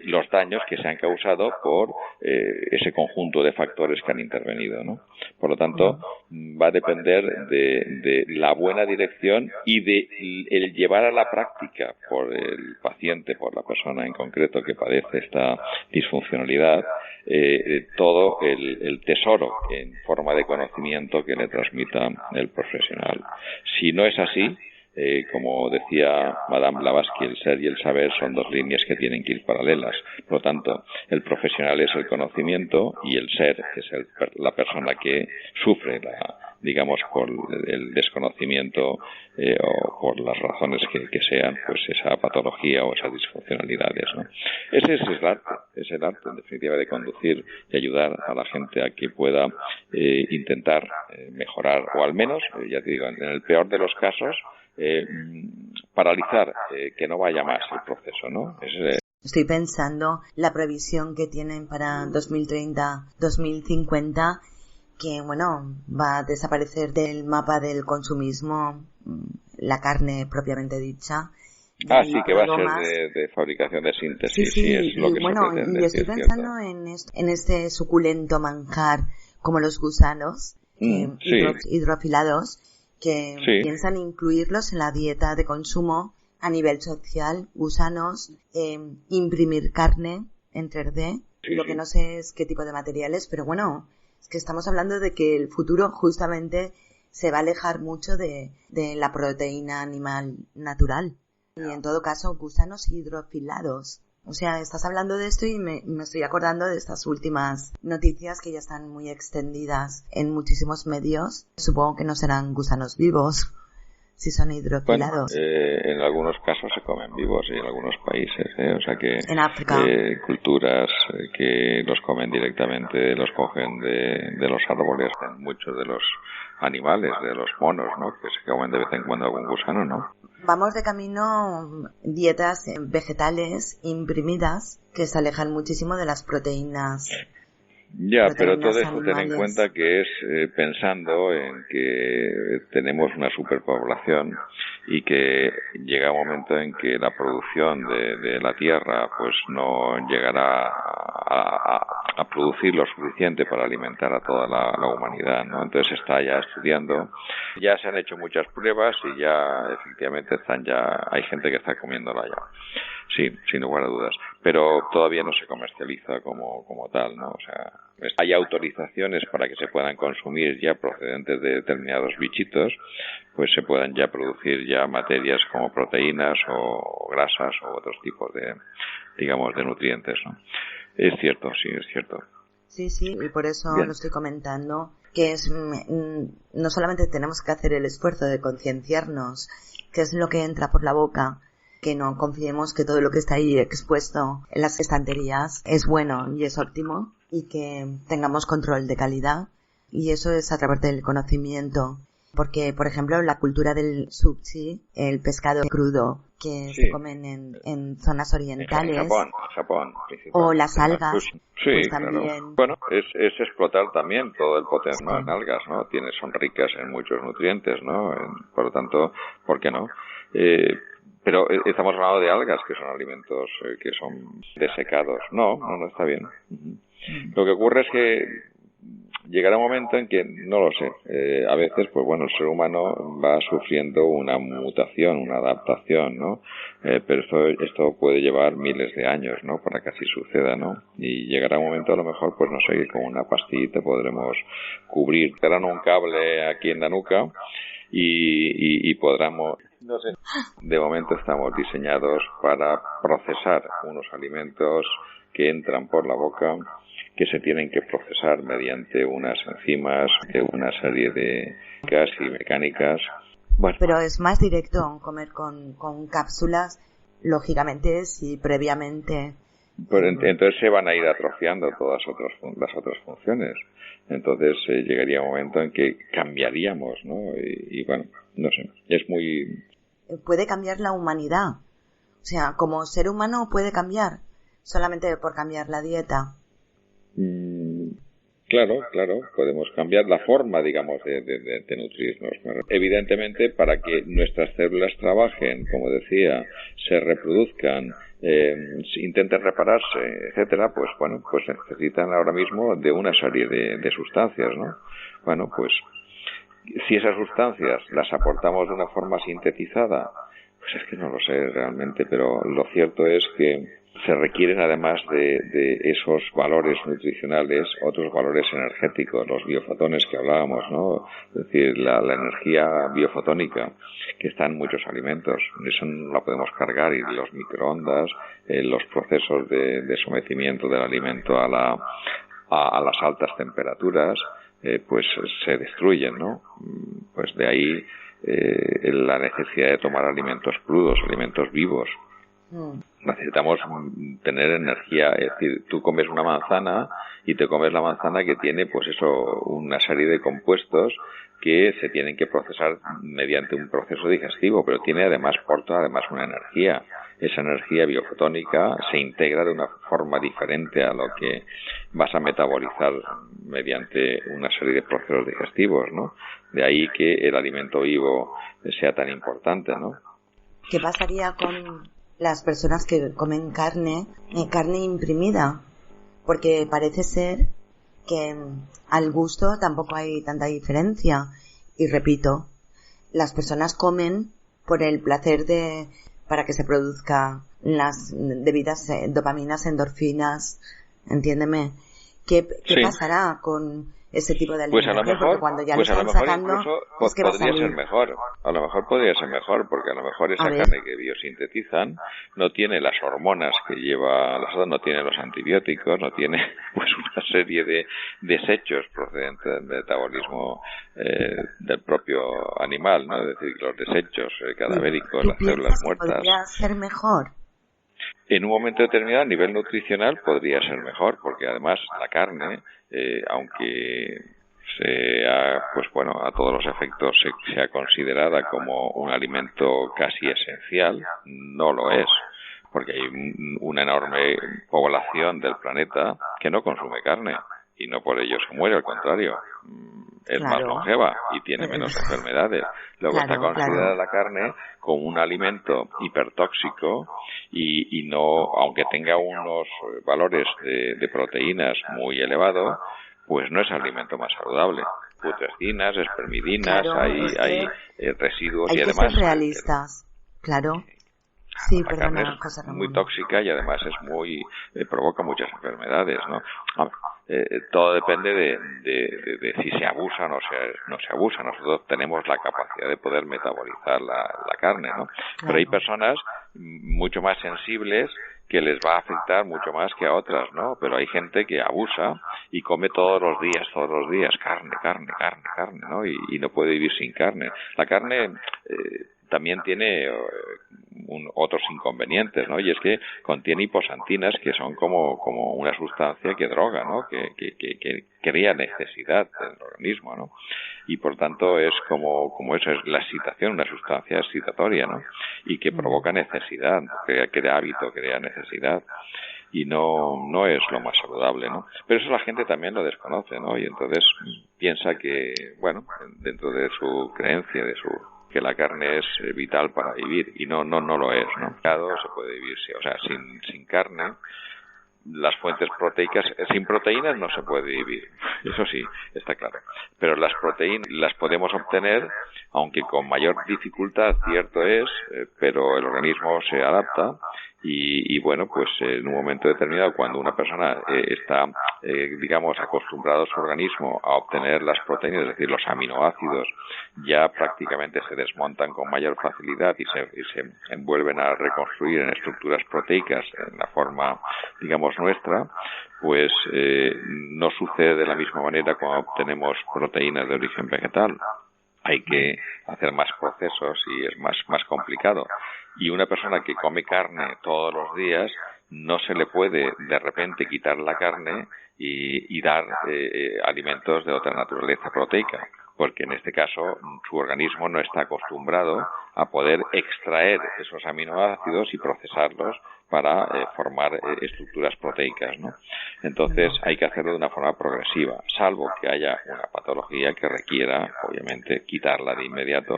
los daños que se han causado por ese conjunto de factores que han intervenido, ¿no? Por lo tanto, va a depender de la buena dirección y de el llevar a la práctica por el paciente, por la persona en concreto que padece esta disfuncionalidad, todo el tesoro en forma de conocimiento que le transmita el profesional. Si no es así, como decía Madame Blavatsky, el ser y el saber son dos líneas que tienen que ir paralelas. Por lo tanto, el profesional es el conocimiento y el ser es la persona que sufre, digamos, por el desconocimiento o por las razones que sean, pues esa patología o esas disfuncionalidades, ¿no? Ese es el arte, en definitiva, de conducir y ayudar a la gente a que pueda intentar mejorar, o al menos, ya te digo, en el peor de los casos, paralizar, que no vaya más el proceso, ¿no? Estoy pensando la previsión que tienen para 2030-2050, que bueno, va a desaparecer del mapa del consumismo la carne propiamente dicha. Sí, que va a ser de fabricación de síntesis, sí, es lo que bueno, se pretende. Y estoy pensando en este suculento manjar como los gusanos hidrofilados, que piensan incluirlos en la dieta de consumo a nivel social, gusanos, imprimir carne en 3D, lo que no sé es qué tipo de materiales, pero bueno, es que estamos hablando de que el futuro justamente se va a alejar mucho de la proteína animal natural. Y en todo caso, gusanos hidrofilados. O sea, estás hablando de esto y me estoy acordando de estas últimas noticias que ya están muy extendidas en muchísimos medios. Supongo que no serán gusanos vivos, si son hidrofilados. Bueno, en algunos casos se comen vivos y en algunos países, o sea que en África, culturas que los comen directamente, los cogen de los árboles, muchos de los animales, de los monos, ¿no?, que se comen de vez en cuando algún gusano, ¿no? Vamos de camino dietas vegetales imprimidas que se alejan muchísimo de las proteínas. Ya, pero todo eso ten en cuenta que es pensando en que tenemos una superpoblación y que llega un momento en que la producción de la tierra pues no llegará a producir lo suficiente para alimentar a toda la humanidad, ¿no? Entonces se está ya estudiando, ya se han hecho muchas pruebas y ya efectivamente hay gente que está comiéndola ya. Sí, sin lugar a dudas. Pero todavía no se comercializa como tal, ¿no? O sea, hay autorizaciones para que se puedan consumir ya procedentes de determinados bichitos, pues se puedan ya producir ya materias como proteínas o grasas o otros tipos de, digamos, de nutrientes, ¿no? Es cierto, sí, es cierto. Sí, y por eso lo estoy comentando, que es no solamente tenemos que hacer el esfuerzo de concienciarnos qué es lo que entra por la boca, que no confiemos que todo lo que está ahí expuesto en las estanterías es bueno y es óptimo, y que tengamos control de calidad, y eso es a través del conocimiento. Porque, por ejemplo, la cultura del sushi, el pescado crudo que se comen en zonas orientales. En Japón o las algas. Sí, pues claro. también. Bueno, es explotar también todo el potencial en algas, ¿no? Son ricas en muchos nutrientes, ¿no? Por lo tanto, ¿por qué no? Pero estamos hablando de algas, que son alimentos que son desecados. No, está bien. Lo que ocurre es que llegará un momento en que, no lo sé, a veces, pues bueno, el ser humano va sufriendo una mutación, una adaptación, ¿no? Pero esto puede llevar miles de años, ¿no? Para que así suceda, ¿no? Y llegará un momento, a lo mejor, pues no sé, que con una pastillita podremos cubrir, te darán un cable aquí en la nuca y podremos, no sé. De momento estamos diseñados para procesar unos alimentos que entran por la boca, que se tienen que procesar mediante unas enzimas, de una serie de gas y mecánicas. Bueno. Pero es más directo comer con cápsulas, lógicamente, si previamente. Pero entonces se van a ir atrofiando todas las otras funciones. Entonces llegaría un momento en que cambiaríamos, ¿no? Y bueno, no sé, es muy... Puede cambiar la humanidad. O sea, como ser humano puede cambiar, solamente por cambiar la dieta. Claro, podemos cambiar la forma, digamos, de nutrirnos. Evidentemente, para que nuestras células trabajen, como decía, se reproduzcan, intenten repararse, etcétera, pues bueno, pues necesitan ahora mismo de una serie de sustancias, ¿no? Bueno, pues si esas sustancias las aportamos de una forma sintetizada, pues es que no lo sé realmente, pero lo cierto es que se requieren, además de esos valores nutricionales, otros valores energéticos, los biofotones que hablábamos, ¿no? Es decir, la energía biofotónica que está en muchos alimentos. Eso no la podemos cargar, y los microondas, los procesos de sometimiento del alimento a las altas temperaturas, pues se destruyen, ¿no? Pues de ahí la necesidad de tomar alimentos crudos, alimentos vivos. Necesitamos tener energía, es decir, tú comes una manzana y te comes la manzana que tiene, pues eso, una serie de compuestos que se tienen que procesar mediante un proceso digestivo, pero porta además una energía. Esa energía biofotónica se integra de una forma diferente a lo que vas a metabolizar mediante una serie de procesos digestivos, ¿no? De ahí que el alimento vivo sea tan importante, ¿no? ¿Qué pasaría con las personas que comen carne imprimida? Porque parece ser que al gusto tampoco hay tanta diferencia. Y repito, las personas comen por el placer para que se produzcan las debidas dopaminas, endorfinas, entiéndeme. ¿Qué pasará con ese tipo de alimentos? Pues a lo mejor, porque cuando ya lo están sacando, es que podría ser mejor. A lo mejor podría ser mejor, porque a lo mejor esa carne que biosintetizan no tiene las hormonas que lleva, no tiene los antibióticos, no tiene pues una serie de desechos procedentes del metabolismo del propio animal, ¿no? Es decir, los desechos cadavéricos, las células muertas. ¿Podría ser mejor? En un momento determinado, a nivel nutricional, podría ser mejor, porque además la carne, aunque sea, pues bueno, a todos los efectos sea considerada como un alimento casi esencial, no lo es, porque hay una enorme población del planeta que no consume carne, y no por ello se muere, al contrario, es más longeva y tiene menos enfermedades. Luego está considerada la carne como un alimento hipertóxico y no, aunque tenga unos valores de proteínas muy elevados, pues no es el alimento más saludable. Putrescinas, espermidinas, hay residuos y además... Hay que ser realistas, claro. Sí, la carne es muy tóxica y además provoca muchas enfermedades, ¿no? Todo depende de si se abusa o no se abusa. Nosotros tenemos la capacidad de poder metabolizar la carne, ¿no? Claro. Pero hay personas mucho más sensibles que les va a afectar mucho más que a otras, ¿no? Pero hay gente que abusa y come todos los días carne, ¿no? Y no puede vivir sin carne. La carne también tiene otros inconvenientes, ¿no? Y es que contiene hiposantinas, que son como una sustancia que droga, ¿no? Que crea necesidad en el organismo, ¿no? Y por tanto es como eso, es la excitación, una sustancia excitatoria, ¿no? Y que provoca necesidad, crea hábito, crea necesidad. Y no es lo más saludable, ¿no? Pero eso la gente también lo desconoce, ¿no? Y entonces piensa que, bueno, dentro de su creencia, que la carne es vital para vivir, y no lo es, ¿no? Se puede vivir, o sea, sin carne. Las fuentes proteicas, sin proteínas no se puede vivir, eso sí, está claro. Pero las proteínas las podemos obtener, aunque con mayor dificultad, cierto es, pero el organismo se adapta y bueno, pues en un momento determinado, cuando una persona está, digamos, acostumbrado a su organismo a obtener las proteínas, es decir, los aminoácidos, ya prácticamente se desmontan con mayor facilidad y se vuelven a reconstruir en estructuras proteicas en la forma, digamos, nuestra, pues no sucede de la misma manera cuando obtenemos proteínas de origen vegetal. Hay que hacer más procesos y es más complicado. Y una persona que come carne todos los días, no se le puede de repente quitar la carne y dar alimentos de otra naturaleza proteica, porque en este caso su organismo no está acostumbrado a poder extraer esos aminoácidos y procesarlos para formar estructuras proteicas, ¿no? Entonces hay que hacerlo de una forma progresiva, salvo que haya una patología que requiera, obviamente, quitarla de inmediato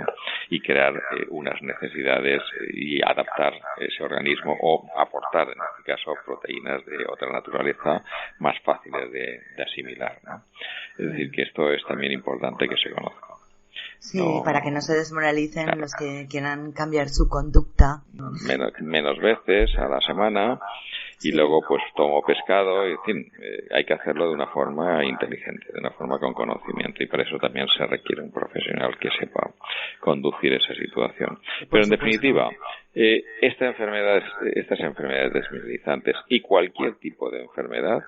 y crear unas necesidades y adaptar ese organismo o aportar, en este caso, proteínas de otra naturaleza más fáciles de asimilar, ¿no? Es decir, que esto es también importante que se conozca. Sí, para que no se desmoralicen los que quieran cambiar su conducta. Menos veces a la semana y luego pues tomo pescado, en fin, hay que hacerlo de una forma inteligente, de una forma con conocimiento, y para eso también se requiere un profesional que sepa conducir esa situación. Pero en definitiva, estas enfermedades desmineralizantes y cualquier tipo de enfermedad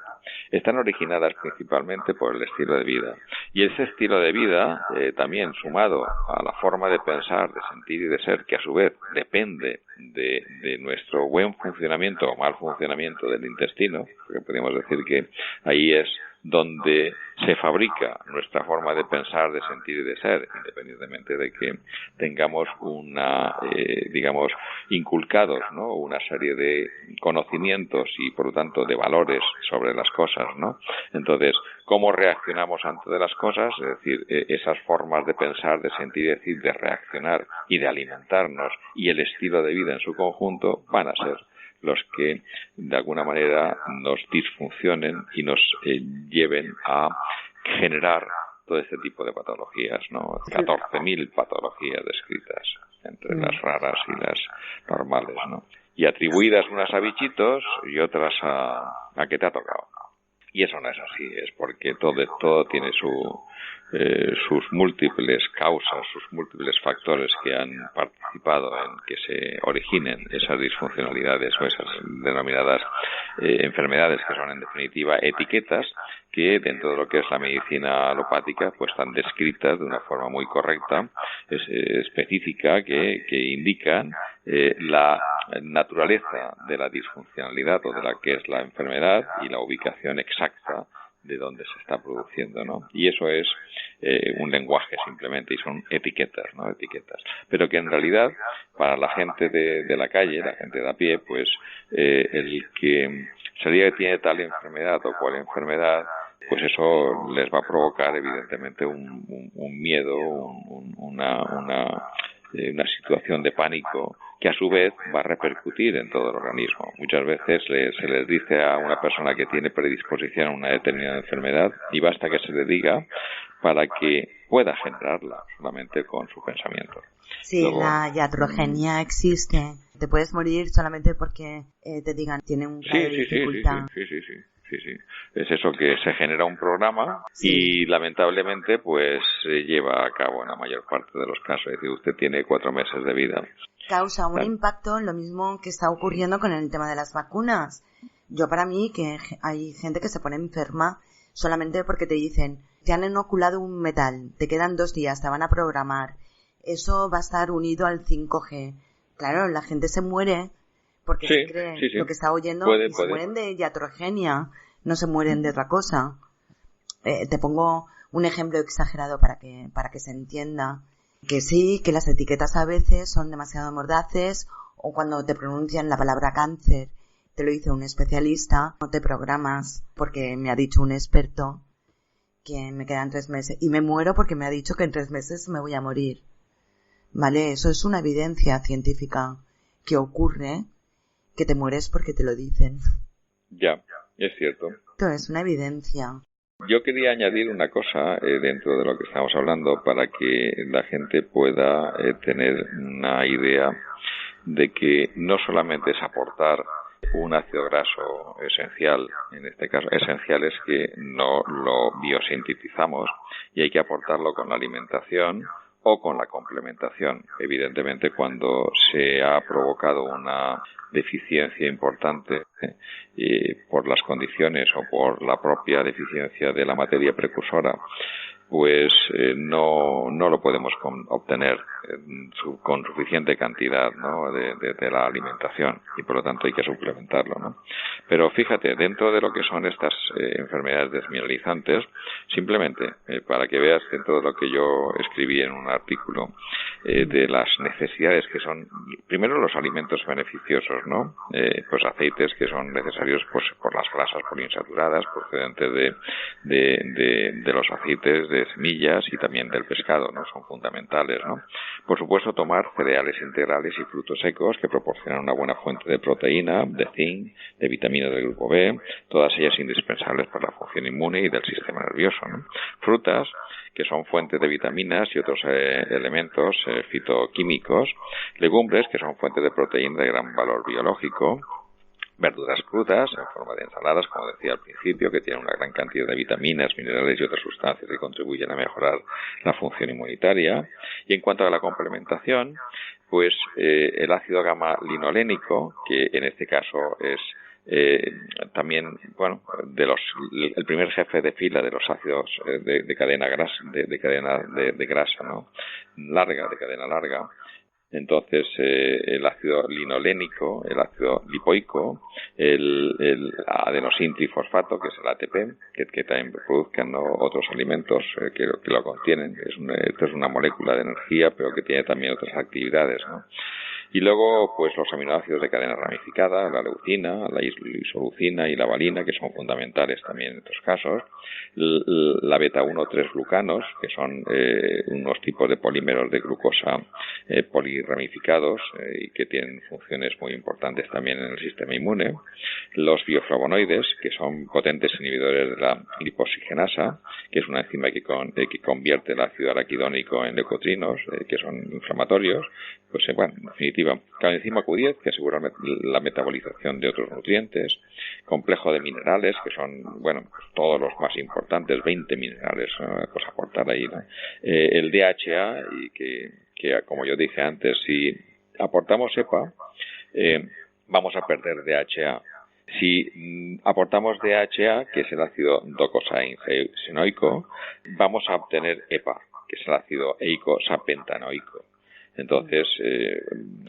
están originadas principalmente por el estilo de vida. Y ese estilo de vida, también sumado a la forma de pensar, de sentir y de ser, que a su vez depende de nuestro buen funcionamiento o mal funcionamiento del intestino, porque podríamos decir que ahí es donde se fabrica nuestra forma de pensar, de sentir y de ser, independientemente de que tengamos digamos, inculcados, ¿no?, una serie de conocimientos y, por lo tanto, de valores sobre las cosas, ¿no? Entonces, ¿cómo reaccionamos ante las cosas? Es decir, esas formas de pensar, de sentir y decir, de reaccionar y de alimentarnos y el estilo de vida en su conjunto van a ser los que de alguna manera nos disfuncionen y nos lleven a generar todo este tipo de patologías, ¿no? 14.000 patologías descritas, entre las raras y las normales, ¿no? Y atribuidas unas a bichitos y otras a que te ha tocado. Y eso no es así, es porque todo tiene sus múltiples causas, sus múltiples factores que han participado en que se originen esas disfuncionalidades o esas denominadas enfermedades, que son en definitiva etiquetas que dentro de lo que es la medicina alopática pues están descritas de una forma muy correcta, específica, que indican la naturaleza de la disfuncionalidad o de la que es la enfermedad y la ubicación exacta de dónde se está produciendo, ¿no? Y eso es un lenguaje simplemente, y son etiquetas, ¿no? Etiquetas. Pero que en realidad, para la gente de la calle, la gente de a pie, pues el que se diga que tiene tal enfermedad o cual enfermedad, pues eso les va a provocar evidentemente un miedo, una situación de pánico que a su vez va a repercutir en todo el organismo. Muchas veces se les dice a una persona que tiene predisposición a una determinada enfermedad y basta que se le diga para que pueda generarla solamente con su pensamiento. Sí, luego, la iatrogenia existe. Te puedes morir solamente porque te digan tiene un grado de dificultad. Sí. Es eso, que se genera un programa y lamentablemente pues se lleva a cabo en la mayor parte de los casos. Es decir, usted tiene 4 meses de vida. Causa un impacto, lo mismo que está ocurriendo con el tema de las vacunas. Yo, para mí, que hay gente que se pone enferma solamente porque te dicen, te han inoculado un metal, te quedan 2 días, te van a programar, eso va a estar unido al 5G. Claro, la gente se muere porque se cree lo que está oyendo, se mueren de iatrogenia, no se mueren de otra cosa. Te pongo un ejemplo exagerado para que se entienda. Que sí, que las etiquetas a veces son demasiado mordaces, o cuando te pronuncian la palabra cáncer, te lo dice un especialista, no te programas porque me ha dicho un experto que me quedan 3 meses y me muero porque me ha dicho que en 3 meses me voy a morir. Vale, eso es una evidencia científica que ocurre, que te mueres porque te lo dicen. Ya, es cierto. Esto es una evidencia. Yo quería añadir una cosa dentro de lo que estamos hablando para que la gente pueda tener una idea de que no solamente es aportar un ácido graso esencial, en este caso esencial es que no lo biosintetizamos y hay que aportarlo con la alimentación o con la complementación. Evidentemente, cuando se ha provocado una deficiencia importante por las condiciones o por la propia deficiencia de la materia precursora, pues no lo podemos obtener con suficiente cantidad, ¿no?, de la alimentación, y por lo tanto hay que suplementarlo, ¿no? Pero fíjate, dentro de lo que son estas enfermedades desmineralizantes, simplemente para que veas dentro de lo que yo escribí en un artículo de las necesidades que son, primero los alimentos beneficiosos, ¿no? Pues aceites que son necesarios pues por las grasas poliinsaturadas procedentes de los aceites de semillas y también del pescado, ¿no? Son fundamentales, ¿no? Por supuesto, tomar cereales integrales y frutos secos que proporcionan una buena fuente de proteína, de zinc, de vitaminas del grupo B, todas ellas indispensables para la función inmune y del sistema nervioso, ¿no? Frutas, que son fuentes de vitaminas y otros elementos fitoquímicos, legumbres, que son fuentes de proteína de gran valor biológico, verduras crudas en forma de ensaladas, como decía al principio, que tienen una gran cantidad de vitaminas, minerales y otras sustancias que contribuyen a mejorar la función inmunitaria. Y en cuanto a la complementación, pues el ácido gamma-linolénico, que en este caso es también, bueno, el primer jefe de fila de los ácidos de cadena grasa, de grasa, ¿no?, larga, de cadena larga. Entonces, el ácido linolénico, el ácido lipoico, el adenosin trifosfato, que es el ATP, que también produzcan, ¿no?, otros alimentos que lo contienen. Esta es una molécula de energía, pero que tiene también otras actividades, ¿no? Y luego, pues los aminoácidos de cadena ramificada, la leucina, la isoleucina y la valina, que son fundamentales también en estos casos. La beta-1,3-glucanos, que son unos tipos de polímeros de glucosa poliramificados y que tienen funciones muy importantes también en el sistema inmune. Los bioflavonoides, que son potentes inhibidores de la lipoxigenasa, que es una enzima que convierte el ácido araquidónico en leucotrinos, que son inflamatorios. Pues bueno, en definitiva, coenzima Q10, que asegura la metabolización de otros nutrientes, complejo de minerales, que son, bueno, pues todos los más importantes, 20 minerales, pues aportar ahí, ¿no? El DHA, y que como yo dije antes, si aportamos EPA, vamos a perder DHA. Si aportamos DHA, que es el ácido docosahexaenoico, vamos a obtener EPA, que es el ácido eicosapentanoico. Entonces,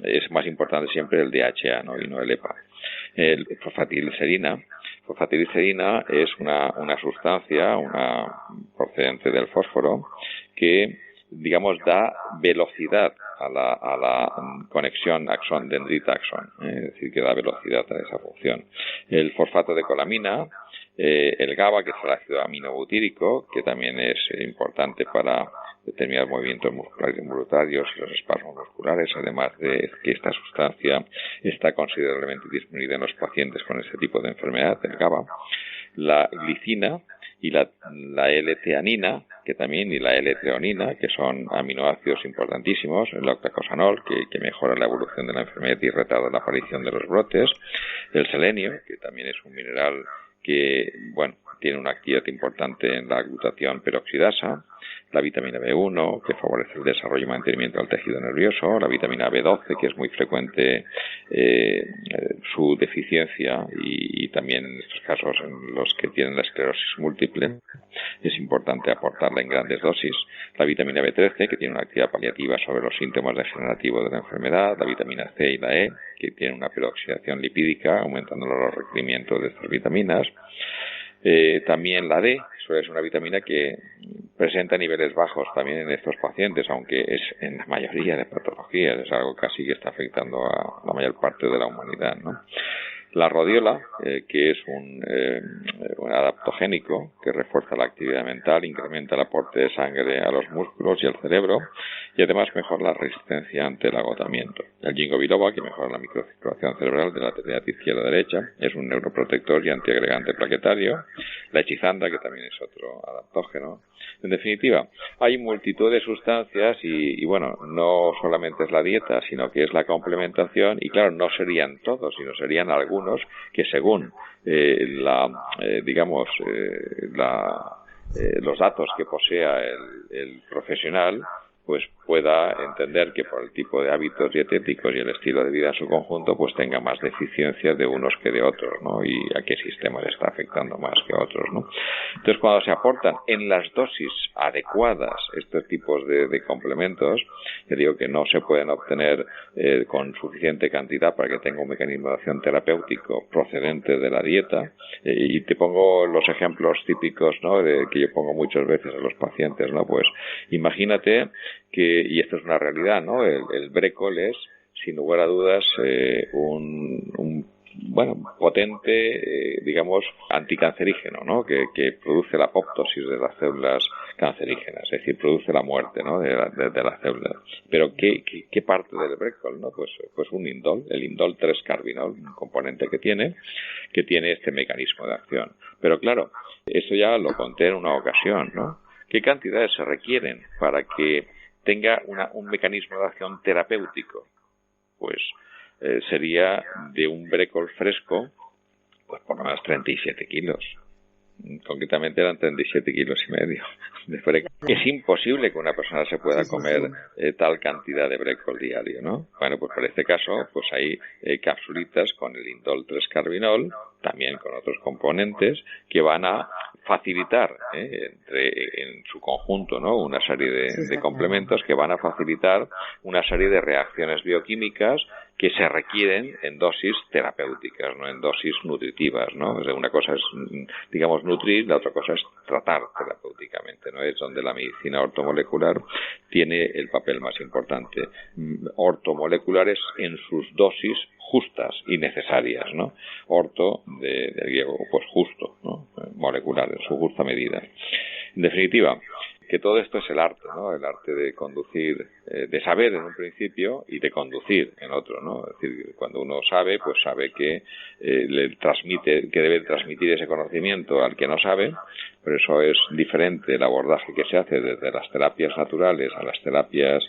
es más importante siempre el DHA, ¿no?, y no el EPA. El fosfatilicerina es una sustancia, procedente del fósforo, que, digamos, da velocidad a la conexión axón-dendrita-axón, es decir, que da velocidad a esa función. El fosfato de colamina, el GABA, que es el ácido aminobutírico, que también es importante para determinados movimientos musculares involuntarios y los espasmos musculares, además de que esta sustancia está considerablemente disminuida en los pacientes con este tipo de enfermedad, el GABA. La glicina y la L-teanina, que también, y la L-treonina, que son aminoácidos importantísimos, el octacosanol, que mejora la evolución de la enfermedad y retarda la aparición de los brotes, el selenio, que también es un mineral que, bueno, tiene una actividad importante en la glutatión peroxidasa, la vitamina B1, que favorece el desarrollo y mantenimiento del tejido nervioso, la vitamina B12, que es muy frecuente su deficiencia, y también en estos casos en los que tienen la esclerosis múltiple es importante aportarla en grandes dosis, la vitamina B13, que tiene una actividad paliativa sobre los síntomas degenerativos de la enfermedad, la vitamina C y la E, que tienen una peroxidación lipídica, aumentando los requerimientos de estas vitaminas. También la D suele ser una vitamina que presenta niveles bajos también en estos pacientes, aunque es en la mayoría de patologías, es algo casi que está afectando a la mayor parte de la humanidad, ¿no? La rodiola, que es un adaptogénico que refuerza la actividad mental, incrementa el aporte de sangre a los músculos y al cerebro, y además mejora la resistencia ante el agotamiento. El ginkgo biloba, que mejora la microcirculación cerebral de la lateral izquierda-derecha, es un neuroprotector y antiagregante plaquetario. La hechizanda, que también es otro adaptógeno. En definitiva, hay multitud de sustancias y bueno, no solamente es la dieta, sino que es la complementación, y claro, no serían todos, sino serían algunos que según los datos que posea el profesional, pues pueda entender que por el tipo de hábitos dietéticos y el estilo de vida en su conjunto, pues tenga más deficiencias de unos que de otros, ¿no? Y a qué sistema le está afectando más que a otros, ¿no? Entonces, cuando se aportan en las dosis adecuadas estos tipos de complementos, yo digo que no se pueden obtener con suficiente cantidad para que tenga un mecanismo de acción terapéutico procedente de la dieta. Y te pongo los ejemplos típicos, ¿no?, que yo pongo muchas veces a los pacientes, ¿no? Pues imagínate que, y esto es una realidad, ¿no? El brécol es, sin lugar a dudas, un potente, anticancerígeno, ¿no? Que produce la apoptosis de las células cancerígenas, es decir, produce la muerte, ¿no?, de las células. Pero ¿qué parte del brécol, no? Pues un indol, el indol 3-carbinol, un componente que tiene este mecanismo de acción. Pero claro, eso ya lo conté en una ocasión, ¿no? ¿Qué cantidades se requieren para que tenga un mecanismo de acción terapéutico? Pues sería de un brécol fresco, pues por lo menos 37 kilos. Concretamente eran 37 kilos y medio de brécol. Es imposible que una persona se pueda comer tal cantidad de brécol diario, ¿no? Bueno, pues para este caso, pues hay capsulitas con el indol 3-carbinol, también con otros componentes, que van a facilitar en su conjunto, ¿no?, una serie de complementos que van a facilitar una serie de reacciones bioquímicas que se requieren en dosis terapéuticas, no en dosis nutritivas, ¿no? O sea, una cosa es, nutrir, la otra cosa es tratar terapéuticamente, ¿no? Es donde la medicina ortomolecular tiene el papel más importante. Ortomoleculares en sus dosis justas y necesarias, ¿no? Orto, del griego, pues justo, ¿no? Molecular, en su justa medida. En definitiva, que todo esto es el arte, ¿no? El arte de conducir, de saber en un principio y de conducir en otro, ¿no? Es decir, cuando uno sabe, pues sabe que que debe transmitir ese conocimiento al que no sabe, pero eso es diferente el abordaje que se hace desde las terapias naturales a las terapias,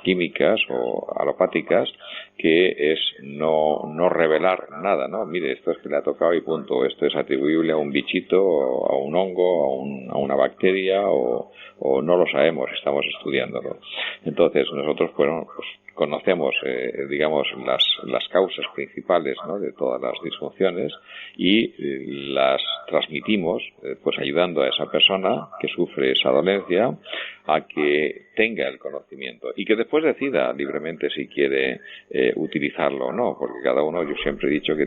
químicas o alopáticas, que es no revelar nada, ¿no? Mire, esto es que le ha tocado y punto, esto es atribuible a un bichito, o a un hongo, a una bacteria, o no lo sabemos, estamos estudiándolo. Entonces nosotros, pues conocemos, las causas principales, ¿no?, de todas las disfunciones, y las transmitimos, pues ayudando a esa persona que sufre esa dolencia a que tenga el conocimiento y que después decida libremente si quiere utilizarlo o no, porque cada uno, yo siempre he dicho que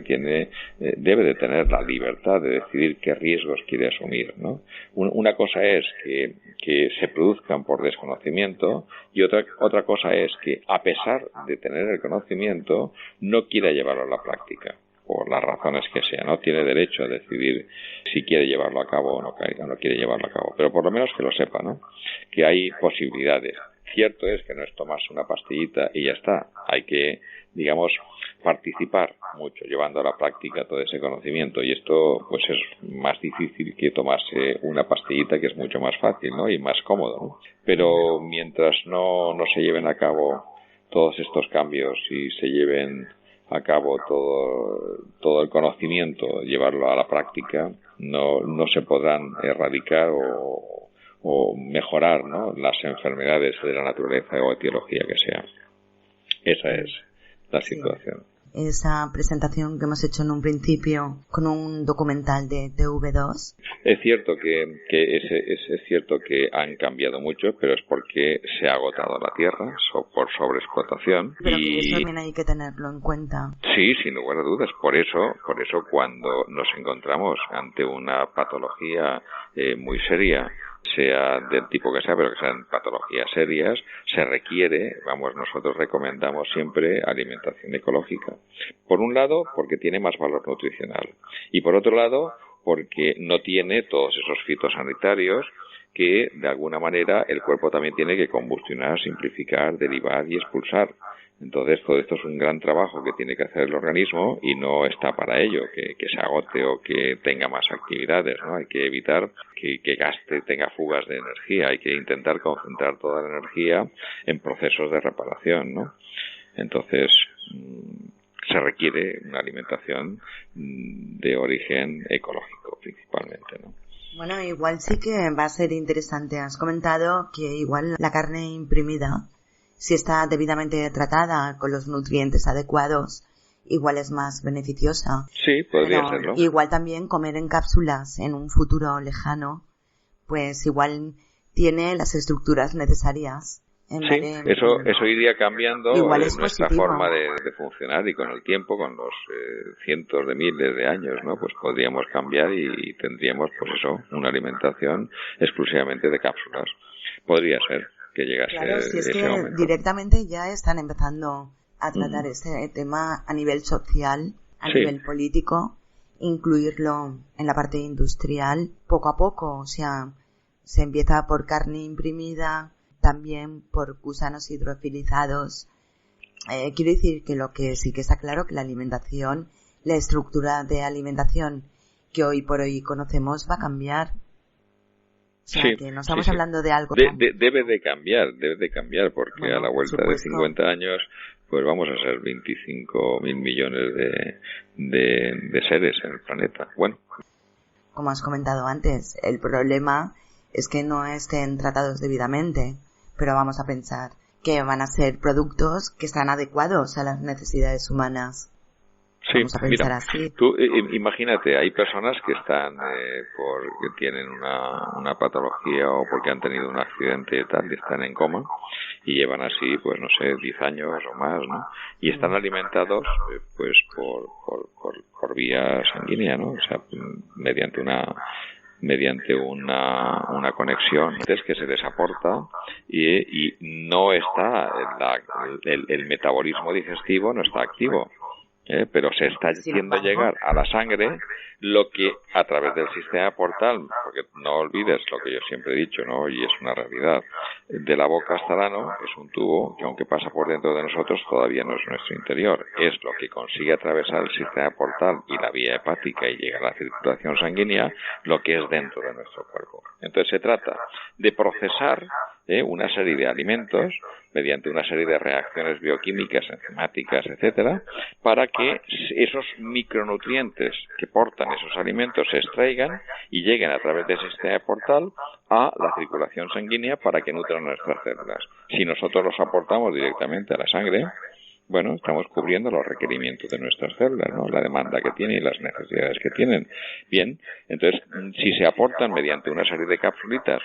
debe de tener la libertad de decidir qué riesgos quiere asumir, ¿no? Una cosa es que se produzcan por desconocimiento, y otra cosa es que, a pesar de tener el conocimiento, no quiera llevarlo a la práctica, por las razones que sean. No tiene derecho a decidir si quiere llevarlo a cabo o no quiere llevarlo a cabo, pero por lo menos que lo sepa, ¿no?, que hay posibilidades. Cierto es que no es tomarse una pastillita y ya está, hay que, participar mucho llevando a la práctica todo ese conocimiento, y esto pues es más difícil que tomarse una pastillita, que es mucho más fácil, ¿no?, y más cómodo, ¿no? Pero mientras no se lleven a cabo todos estos cambios y se lleven a cabo todo el conocimiento, llevarlo a la práctica, no se podrán erradicar o o mejorar, ¿no?, las enfermedades de la naturaleza o etiología que sea. Esa es la situación. Esa presentación que hemos hecho en un principio con un documental de TV2. Es cierto es cierto que han cambiado mucho, pero es porque se ha agotado la tierra por sobreexplotación. Pero y eso también hay que tenerlo en cuenta. Sí, sin lugar a dudas. Por eso cuando nos encontramos ante una patología muy seria, sea del tipo que sea, pero que sean patologías serias, se requiere, nosotros recomendamos siempre alimentación ecológica. Por un lado, porque tiene más valor nutricional. Y por otro lado, porque no tiene todos esos fitosanitarios que, de alguna manera, el cuerpo también tiene que combustionar, simplificar, derivar y expulsar. Entonces, todo esto es un gran trabajo que tiene que hacer el organismo y no está para ello, que se agote o que tenga más actividades, ¿no? Hay que evitar que gaste, tenga fugas de energía, hay que intentar concentrar toda la energía en procesos de reparación, ¿no? Entonces, se requiere una alimentación de origen ecológico, principalmente, ¿no? Bueno, igual sí que va a ser interesante. Has comentado que igual la carne imprimida, si está debidamente tratada con los nutrientes adecuados, igual es más beneficiosa. Sí, podría serlo. Igual también comer en cápsulas en un futuro lejano, pues igual tiene las estructuras necesarias. Sí, eso iría cambiando igual nuestra forma de funcionar, y con el tiempo, con los cientos de miles de años, ¿no?, pues podríamos cambiar y tendríamos, pues eso, una alimentación exclusivamente de cápsulas. Podría ser que llegase ese momento. Directamente ya están empezando a tratar este tema a nivel social, a nivel político, incluirlo en la parte industrial poco a poco. O sea, se empieza por carne imprimida, también por gusanos hidrofilizados. Quiero decir que lo que sí que está claro, que la alimentación, la estructura de alimentación que hoy por hoy conocemos va a cambiar. O sea, que no estamos hablando de algo debe de cambiar, porque bueno, a la vuelta de 50 años pues vamos a ser 25.000 millones de seres en el planeta. Bueno, como has comentado antes, el problema es que no estén tratados debidamente, pero vamos a pensar que van a ser productos que están adecuados a las necesidades humanas. Sí, mira, tú imagínate, hay personas que están porque tienen una patología o porque han tenido un accidente y tal, y están en coma y llevan así, pues no sé, 10 años o más, ¿no? Y están alimentados pues por vía sanguínea, ¿no? O sea, mediante una conexión que se les aporta y no está el metabolismo digestivo no está activo. Pero se está haciendo llegar a la sangre lo que a través del sistema portal, porque no olvides lo que yo siempre he dicho, ¿no?, y es una realidad, de la boca hasta el ano es un tubo que, aunque pasa por dentro de nosotros, todavía no es nuestro interior, es lo que consigue atravesar el sistema portal y la vía hepática y llegar a la circulación sanguínea, lo que es dentro de nuestro cuerpo. Entonces se trata de procesar una serie de alimentos mediante una serie de reacciones bioquímicas, enzimáticas, etcétera, para que esos micronutrientes que portan esos alimentos se extraigan y lleguen a través de ese sistema portal a la circulación sanguínea para que nutran nuestras células. Si nosotros los aportamos directamente a la sangre, bueno, estamos cubriendo los requerimientos de nuestras células, ¿no?, la demanda que tienen y las necesidades que tienen. Bien, entonces, si se aportan mediante una serie de capsulitas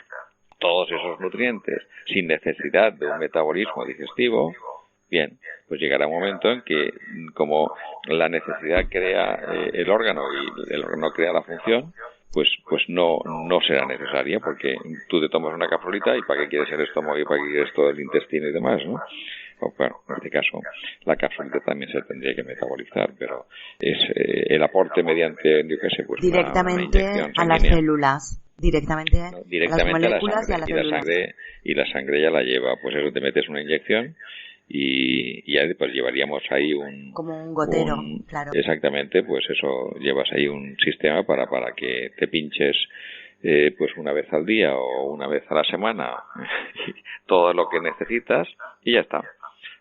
todos esos nutrientes sin necesidad de un metabolismo digestivo, bien, pues llegará un momento en que, como la necesidad crea el órgano y el órgano crea la función, pues no será necesaria, porque tú te tomas una capsulita y ¿para qué quieres el estómago y para qué quieres todo el intestino y demás, ¿no? O, bueno, en este caso la capsulita también se tendría que metabolizar, pero es el aporte mediante, yo qué sé, pues directamente a las células. Directamente a las moléculas y a las células. Y la sangre ya la lleva, pues eso, te metes una inyección y ya pues llevaríamos ahí como un gotero, claro. Exactamente, pues eso, llevas ahí un sistema para que te pinches pues una vez al día o una vez a la semana todo lo que necesitas y ya está.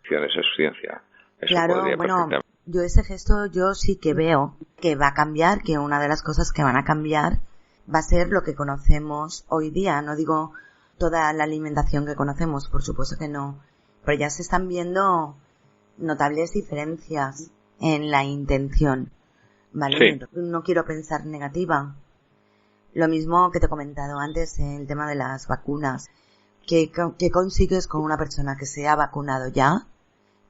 Eso es ciencia. Eso claro, bueno, yo ese gesto yo sí que veo que va a cambiar, que una de las cosas que van a cambiar va a ser lo que conocemos hoy día. No digo toda la alimentación que conocemos, por supuesto que no, pero ya se están viendo notables diferencias en la intención, ¿vale? Sí. No quiero pensar negativa. Lo mismo que te he comentado antes, el tema de las vacunas. ¿Qué consigues con una persona que se ha vacunado ya?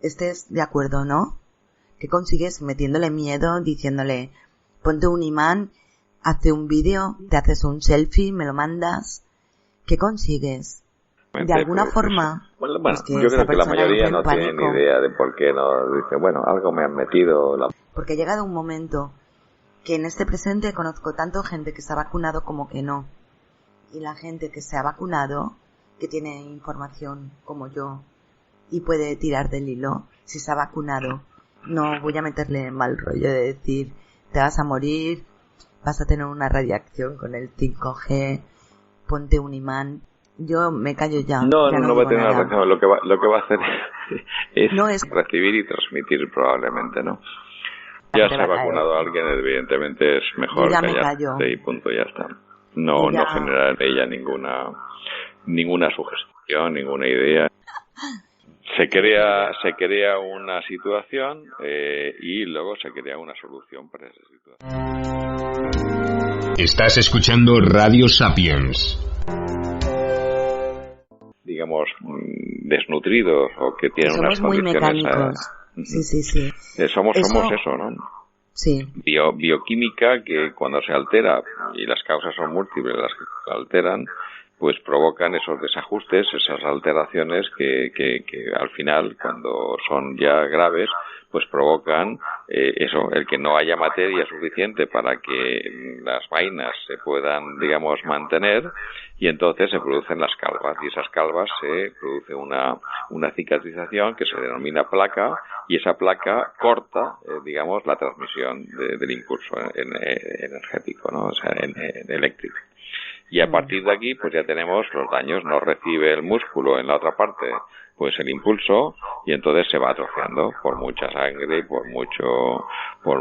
Estés de acuerdo, ¿no? ¿Qué consigues metiéndole miedo, diciéndole, ponte un imán, hazte un vídeo, te haces un selfie, me lo mandas? ¿Qué consigues? De alguna forma... Bueno, yo creo que la mayoría no tiene ni idea de por qué no dice, bueno, algo me han metido. Porque ha llegado un momento que en este presente conozco tanto gente que se ha vacunado como que no. Y la gente que se ha vacunado, que tiene información como yo y puede tirar del hilo, si se ha vacunado, no voy a meterle mal rollo de decir, te vas a morir, vas a tener una radiación con el 5G, ponte un imán. Yo me callo ya. No va a tener una radiación. Lo que va a hacer es recibir y transmitir probablemente, ¿no? Ya se ha vacunado a alguien, evidentemente es mejor callarse y punto, ya está. No generar en ella ninguna sugestión, ninguna idea. Se crea una situación y luego se crea una solución para esa situación. Estás escuchando Radio Sapiens. Digamos, desnutridos o que tienen unas condiciones... Somos muy mecánicos. Sí. Somos eso, ¿no? Sí. Bioquímica que cuando se altera, y las causas son múltiples las que se alteran, pues provocan esos desajustes, esas alteraciones que al final, cuando son ya graves, pues provocan el que no haya materia suficiente para que las vainas se puedan, digamos, mantener, y entonces se producen las calvas, y esas calvas se produce una cicatrización que se denomina placa, y esa placa corta, digamos, la transmisión del impulso energético, ¿no? O sea, eléctrico. Y a partir de aquí, pues ya tenemos los daños. No recibe el músculo en la otra parte, pues el impulso, y entonces se va atrofiando por mucha sangre y por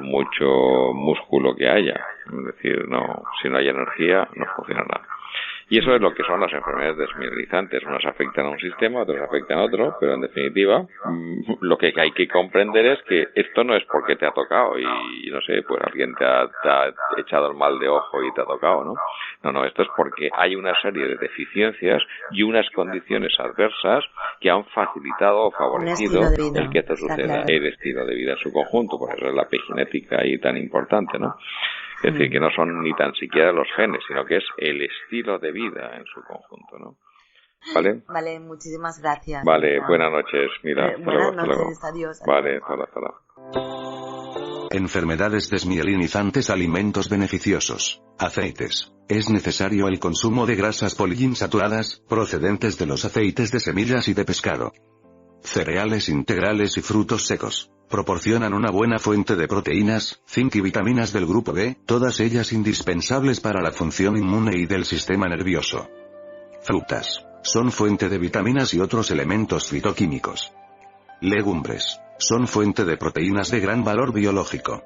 mucho músculo que haya. Es decir, si no hay energía, no funciona nada. Y eso es lo que son las enfermedades desmineralizantes. Unas afectan a un sistema, otras afectan a otro, pero en definitiva, lo que hay que comprender es que esto no es porque te ha tocado y no sé, pues alguien te ha echado el mal de ojo y te ha tocado, ¿no? No, esto es porque hay una serie de deficiencias y unas condiciones adversas que han facilitado o favorecido el que esto suceda. El estilo de vida en su conjunto, por eso es la epigenética ahí tan importante, ¿no? Es decir, que no son ni tan siquiera los genes, sino que es el estilo de vida en su conjunto, ¿no? ¿Vale? Vale, muchísimas gracias. Vale, buenas noches. Mira, buenas noches, adiós. Vale, hasta luego. Enfermedades desmielinizantes, alimentos beneficiosos, aceites. Es necesario el consumo de grasas poliinsaturadas, procedentes de los aceites de semillas y de pescado. Cereales integrales y frutos secos proporcionan una buena fuente de proteínas, zinc y vitaminas del grupo B, todas ellas indispensables para la función inmune y del sistema nervioso. Frutas son fuente de vitaminas y otros elementos fitoquímicos. Legumbres son fuente de proteínas de gran valor biológico.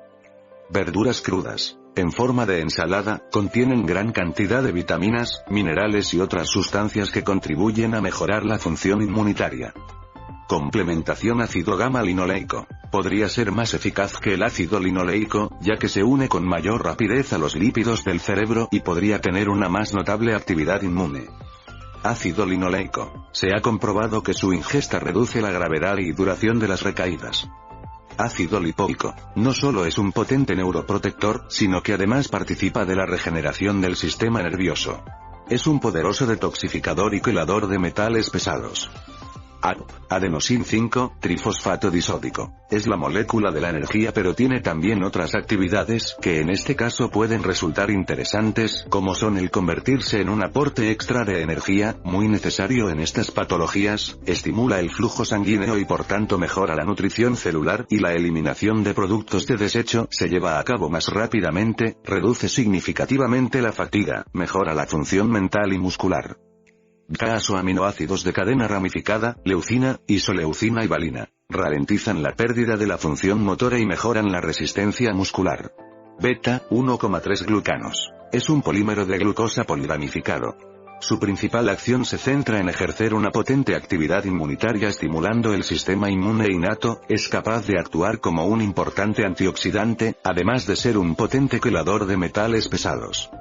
Verduras crudas, en forma de ensalada, contienen gran cantidad de vitaminas, minerales y otras sustancias que contribuyen a mejorar la función inmunitaria. Complementación ácido gamma-linoleico. Podría ser más eficaz que el ácido linoleico, ya que se une con mayor rapidez a los lípidos del cerebro y podría tener una más notable actividad inmune. Ácido linoleico. Se ha comprobado que su ingesta reduce la gravedad y duración de las recaídas. Ácido lipoico. No solo es un potente neuroprotector, sino que además participa de la regeneración del sistema nervioso. Es un poderoso detoxificador y quelador de metales pesados. Adenosin 5-trifosfato disódico. Es la molécula de la energía, pero tiene también otras actividades que en este caso pueden resultar interesantes, como son el convertirse en un aporte extra de energía, muy necesario en estas patologías, estimula el flujo sanguíneo y por tanto mejora la nutrición celular y la eliminación de productos de desecho se lleva a cabo más rápidamente, reduce significativamente la fatiga, mejora la función mental y muscular. GAS o aminoácidos de cadena ramificada, leucina, isoleucina y valina, ralentizan la pérdida de la función motora y mejoran la resistencia muscular. Beta, 1,3 glucanos. Es un polímero de glucosa poliramificado. Su principal acción se centra en ejercer una potente actividad inmunitaria estimulando el sistema inmune innato, es capaz de actuar como un importante antioxidante, además de ser un potente quelador de metales pesados.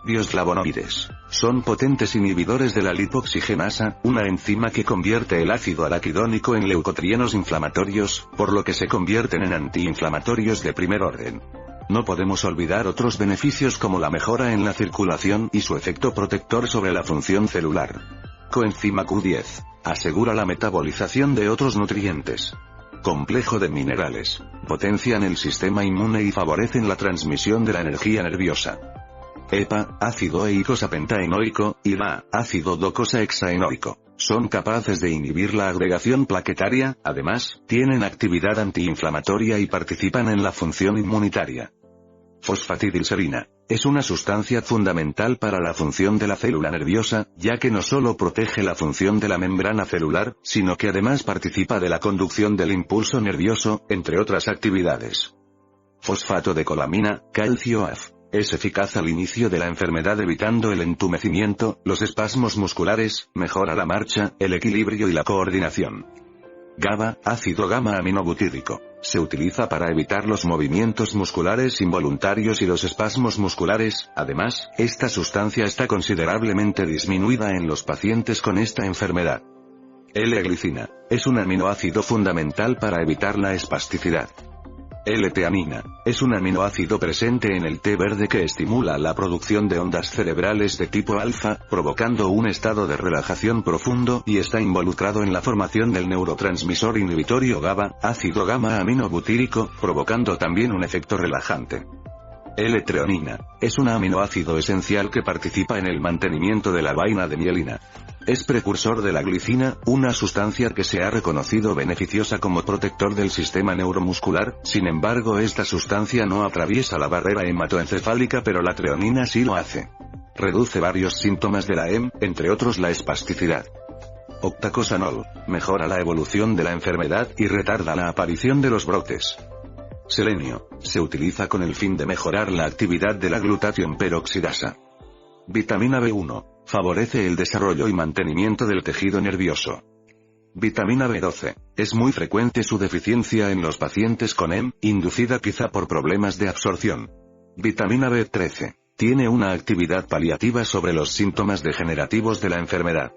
Biosflavonoides. Son potentes inhibidores de la lipoxigenasa, una enzima que convierte el ácido araquidónico en leucotrienos inflamatorios, por lo que se convierten en antiinflamatorios de primer orden. No podemos olvidar otros beneficios como la mejora en la circulación y su efecto protector sobre la función celular. Coenzima Q10. Asegura la metabolización de otros nutrientes. Complejo de minerales. Potencian el sistema inmune y favorecen la transmisión de la energía nerviosa. EPA, ácido eicosapentaenoico, y LA, ácido docosahexaenoico. Son capaces de inhibir la agregación plaquetaria, además, tienen actividad antiinflamatoria y participan en la función inmunitaria. Fosfatidilserina. Es una sustancia fundamental para la función de la célula nerviosa, ya que no solo protege la función de la membrana celular, sino que además participa de la conducción del impulso nervioso, entre otras actividades. Fosfato de colamina, calcio AF. Es eficaz al inicio de la enfermedad evitando el entumecimiento, los espasmos musculares, mejora la marcha, el equilibrio y la coordinación. GABA, ácido gamma-aminobutírico. Se utiliza para evitar los movimientos musculares involuntarios y los espasmos musculares, además, esta sustancia está considerablemente disminuida en los pacientes con esta enfermedad. L-glicina. Es un aminoácido fundamental para evitar la espasticidad. L-teanina. Es un aminoácido presente en el té verde que estimula la producción de ondas cerebrales de tipo alfa, provocando un estado de relajación profundo y está involucrado en la formación del neurotransmisor inhibitorio GABA, ácido gamma-aminobutírico, provocando también un efecto relajante. L-treonina. Es un aminoácido esencial que participa en el mantenimiento de la vaina de mielina. Es precursor de la glicina, una sustancia que se ha reconocido beneficiosa como protector del sistema neuromuscular, sin embargo esta sustancia no atraviesa la barrera hematoencefálica pero la treonina sí lo hace. Reduce varios síntomas de la EM, entre otros la espasticidad. Octacosanol. Mejora la evolución de la enfermedad y retarda la aparición de los brotes. Selenio. Se utiliza con el fin de mejorar la actividad de la glutatión peroxidasa. Vitamina B1. Favorece el desarrollo y mantenimiento del tejido nervioso. Vitamina B12. Es muy frecuente su deficiencia en los pacientes con EM, inducida quizá por problemas de absorción. Vitamina B13. Tiene una actividad paliativa sobre los síntomas degenerativos de la enfermedad.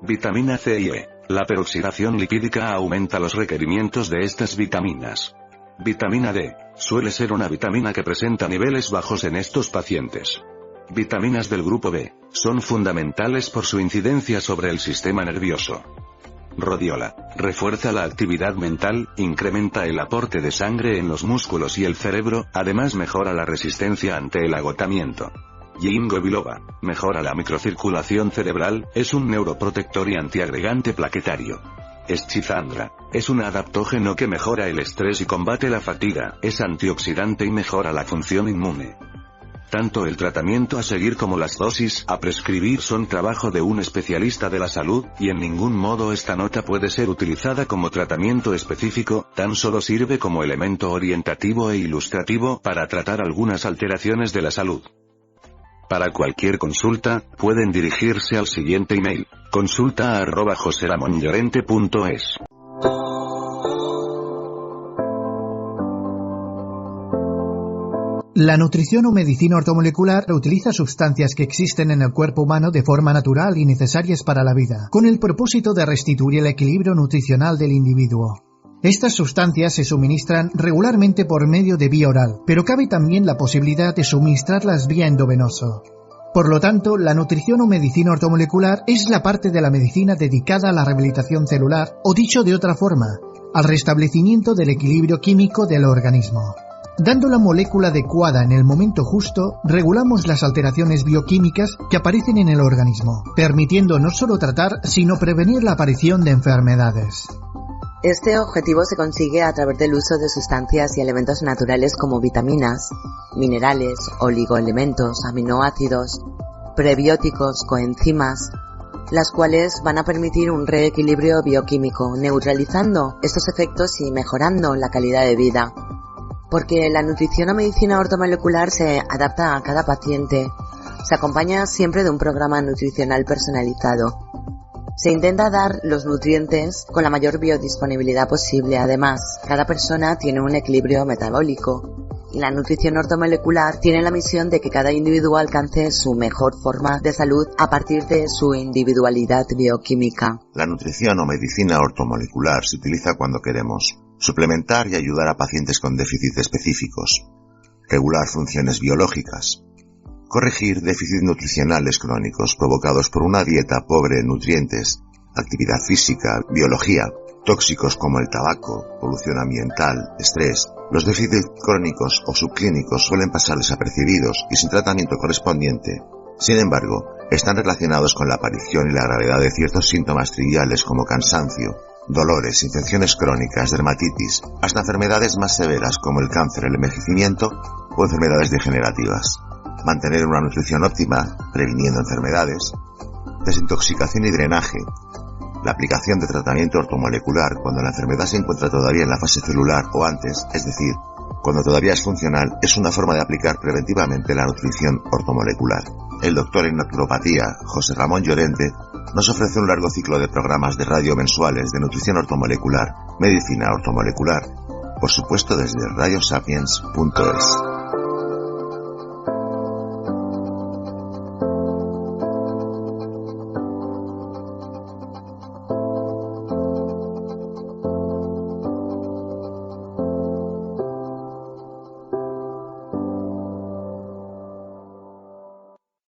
Vitamina C y E. La peroxidación lipídica aumenta los requerimientos de estas vitaminas. Vitamina D. Suele ser una vitamina que presenta niveles bajos en estos pacientes. Vitaminas del grupo B. Son fundamentales por su incidencia sobre el sistema nervioso. Rodiola. Refuerza la actividad mental, incrementa el aporte de sangre en los músculos y el cerebro, además mejora la resistencia ante el agotamiento. Ginkgo biloba. Mejora la microcirculación cerebral, es un neuroprotector y antiagregante plaquetario. Schizandra. Es un adaptógeno que mejora el estrés y combate la fatiga, es antioxidante y mejora la función inmune. Tanto el tratamiento a seguir como las dosis a prescribir son trabajo de un especialista de la salud, y en ningún modo esta nota puede ser utilizada como tratamiento específico, tan solo sirve como elemento orientativo e ilustrativo para tratar algunas alteraciones de la salud. Para cualquier consulta, pueden dirigirse al siguiente email: consulta@joseramonllorente.es. La nutrición o medicina ortomolecular utiliza sustancias que existen en el cuerpo humano de forma natural y necesarias para la vida, con el propósito de restituir el equilibrio nutricional del individuo. Estas sustancias se suministran regularmente por medio de vía oral, pero cabe también la posibilidad de suministrarlas vía endovenoso. Por lo tanto, la nutrición o medicina ortomolecular es la parte de la medicina dedicada a la rehabilitación celular, o dicho de otra forma, al restablecimiento del equilibrio químico del organismo. Dando la molécula adecuada en el momento justo, regulamos las alteraciones bioquímicas que aparecen en el organismo, permitiendo no solo tratar, sino prevenir la aparición de enfermedades. Este objetivo se consigue a través del uso de sustancias y elementos naturales como vitaminas, minerales, oligoelementos, aminoácidos, prebióticos, coenzimas, las cuales van a permitir un reequilibrio bioquímico, neutralizando estos efectos y mejorando la calidad de vida. Porque la nutrición o medicina ortomolecular se adapta a cada paciente, se acompaña siempre de un programa nutricional personalizado. Se intenta dar los nutrientes con la mayor biodisponibilidad posible. Además, cada persona tiene un equilibrio metabólico y la nutrición ortomolecular tiene la misión de que cada individuo alcance su mejor forma de salud a partir de su individualidad bioquímica. La nutrición o medicina ortomolecular se utiliza cuando queremos suplementar y ayudar a pacientes con déficits específicos, regular funciones biológicas, corregir déficits nutricionales crónicos provocados por una dieta pobre en nutrientes, actividad física, biología, tóxicos como el tabaco, polución ambiental, estrés. Los déficits crónicos o subclínicos suelen pasar desapercibidos y sin tratamiento correspondiente. Sin embargo, están relacionados con la aparición y la gravedad de ciertos síntomas triviales como cansancio, dolores, infecciones crónicas, dermatitis, hasta enfermedades más severas como el cáncer, el envejecimiento o enfermedades degenerativas. Mantener una nutrición óptima, previniendo enfermedades, desintoxicación y drenaje, la aplicación de tratamiento ortomolecular cuando la enfermedad se encuentra todavía en la fase celular o antes, es decir, cuando todavía es funcional, es una forma de aplicar preventivamente la nutrición ortomolecular. El doctor en naturopatía, José Ramón Llorente, nos ofrece un largo ciclo de programas de radio mensuales de nutrición ortomolecular, medicina ortomolecular, por supuesto desde radiosapiens.es.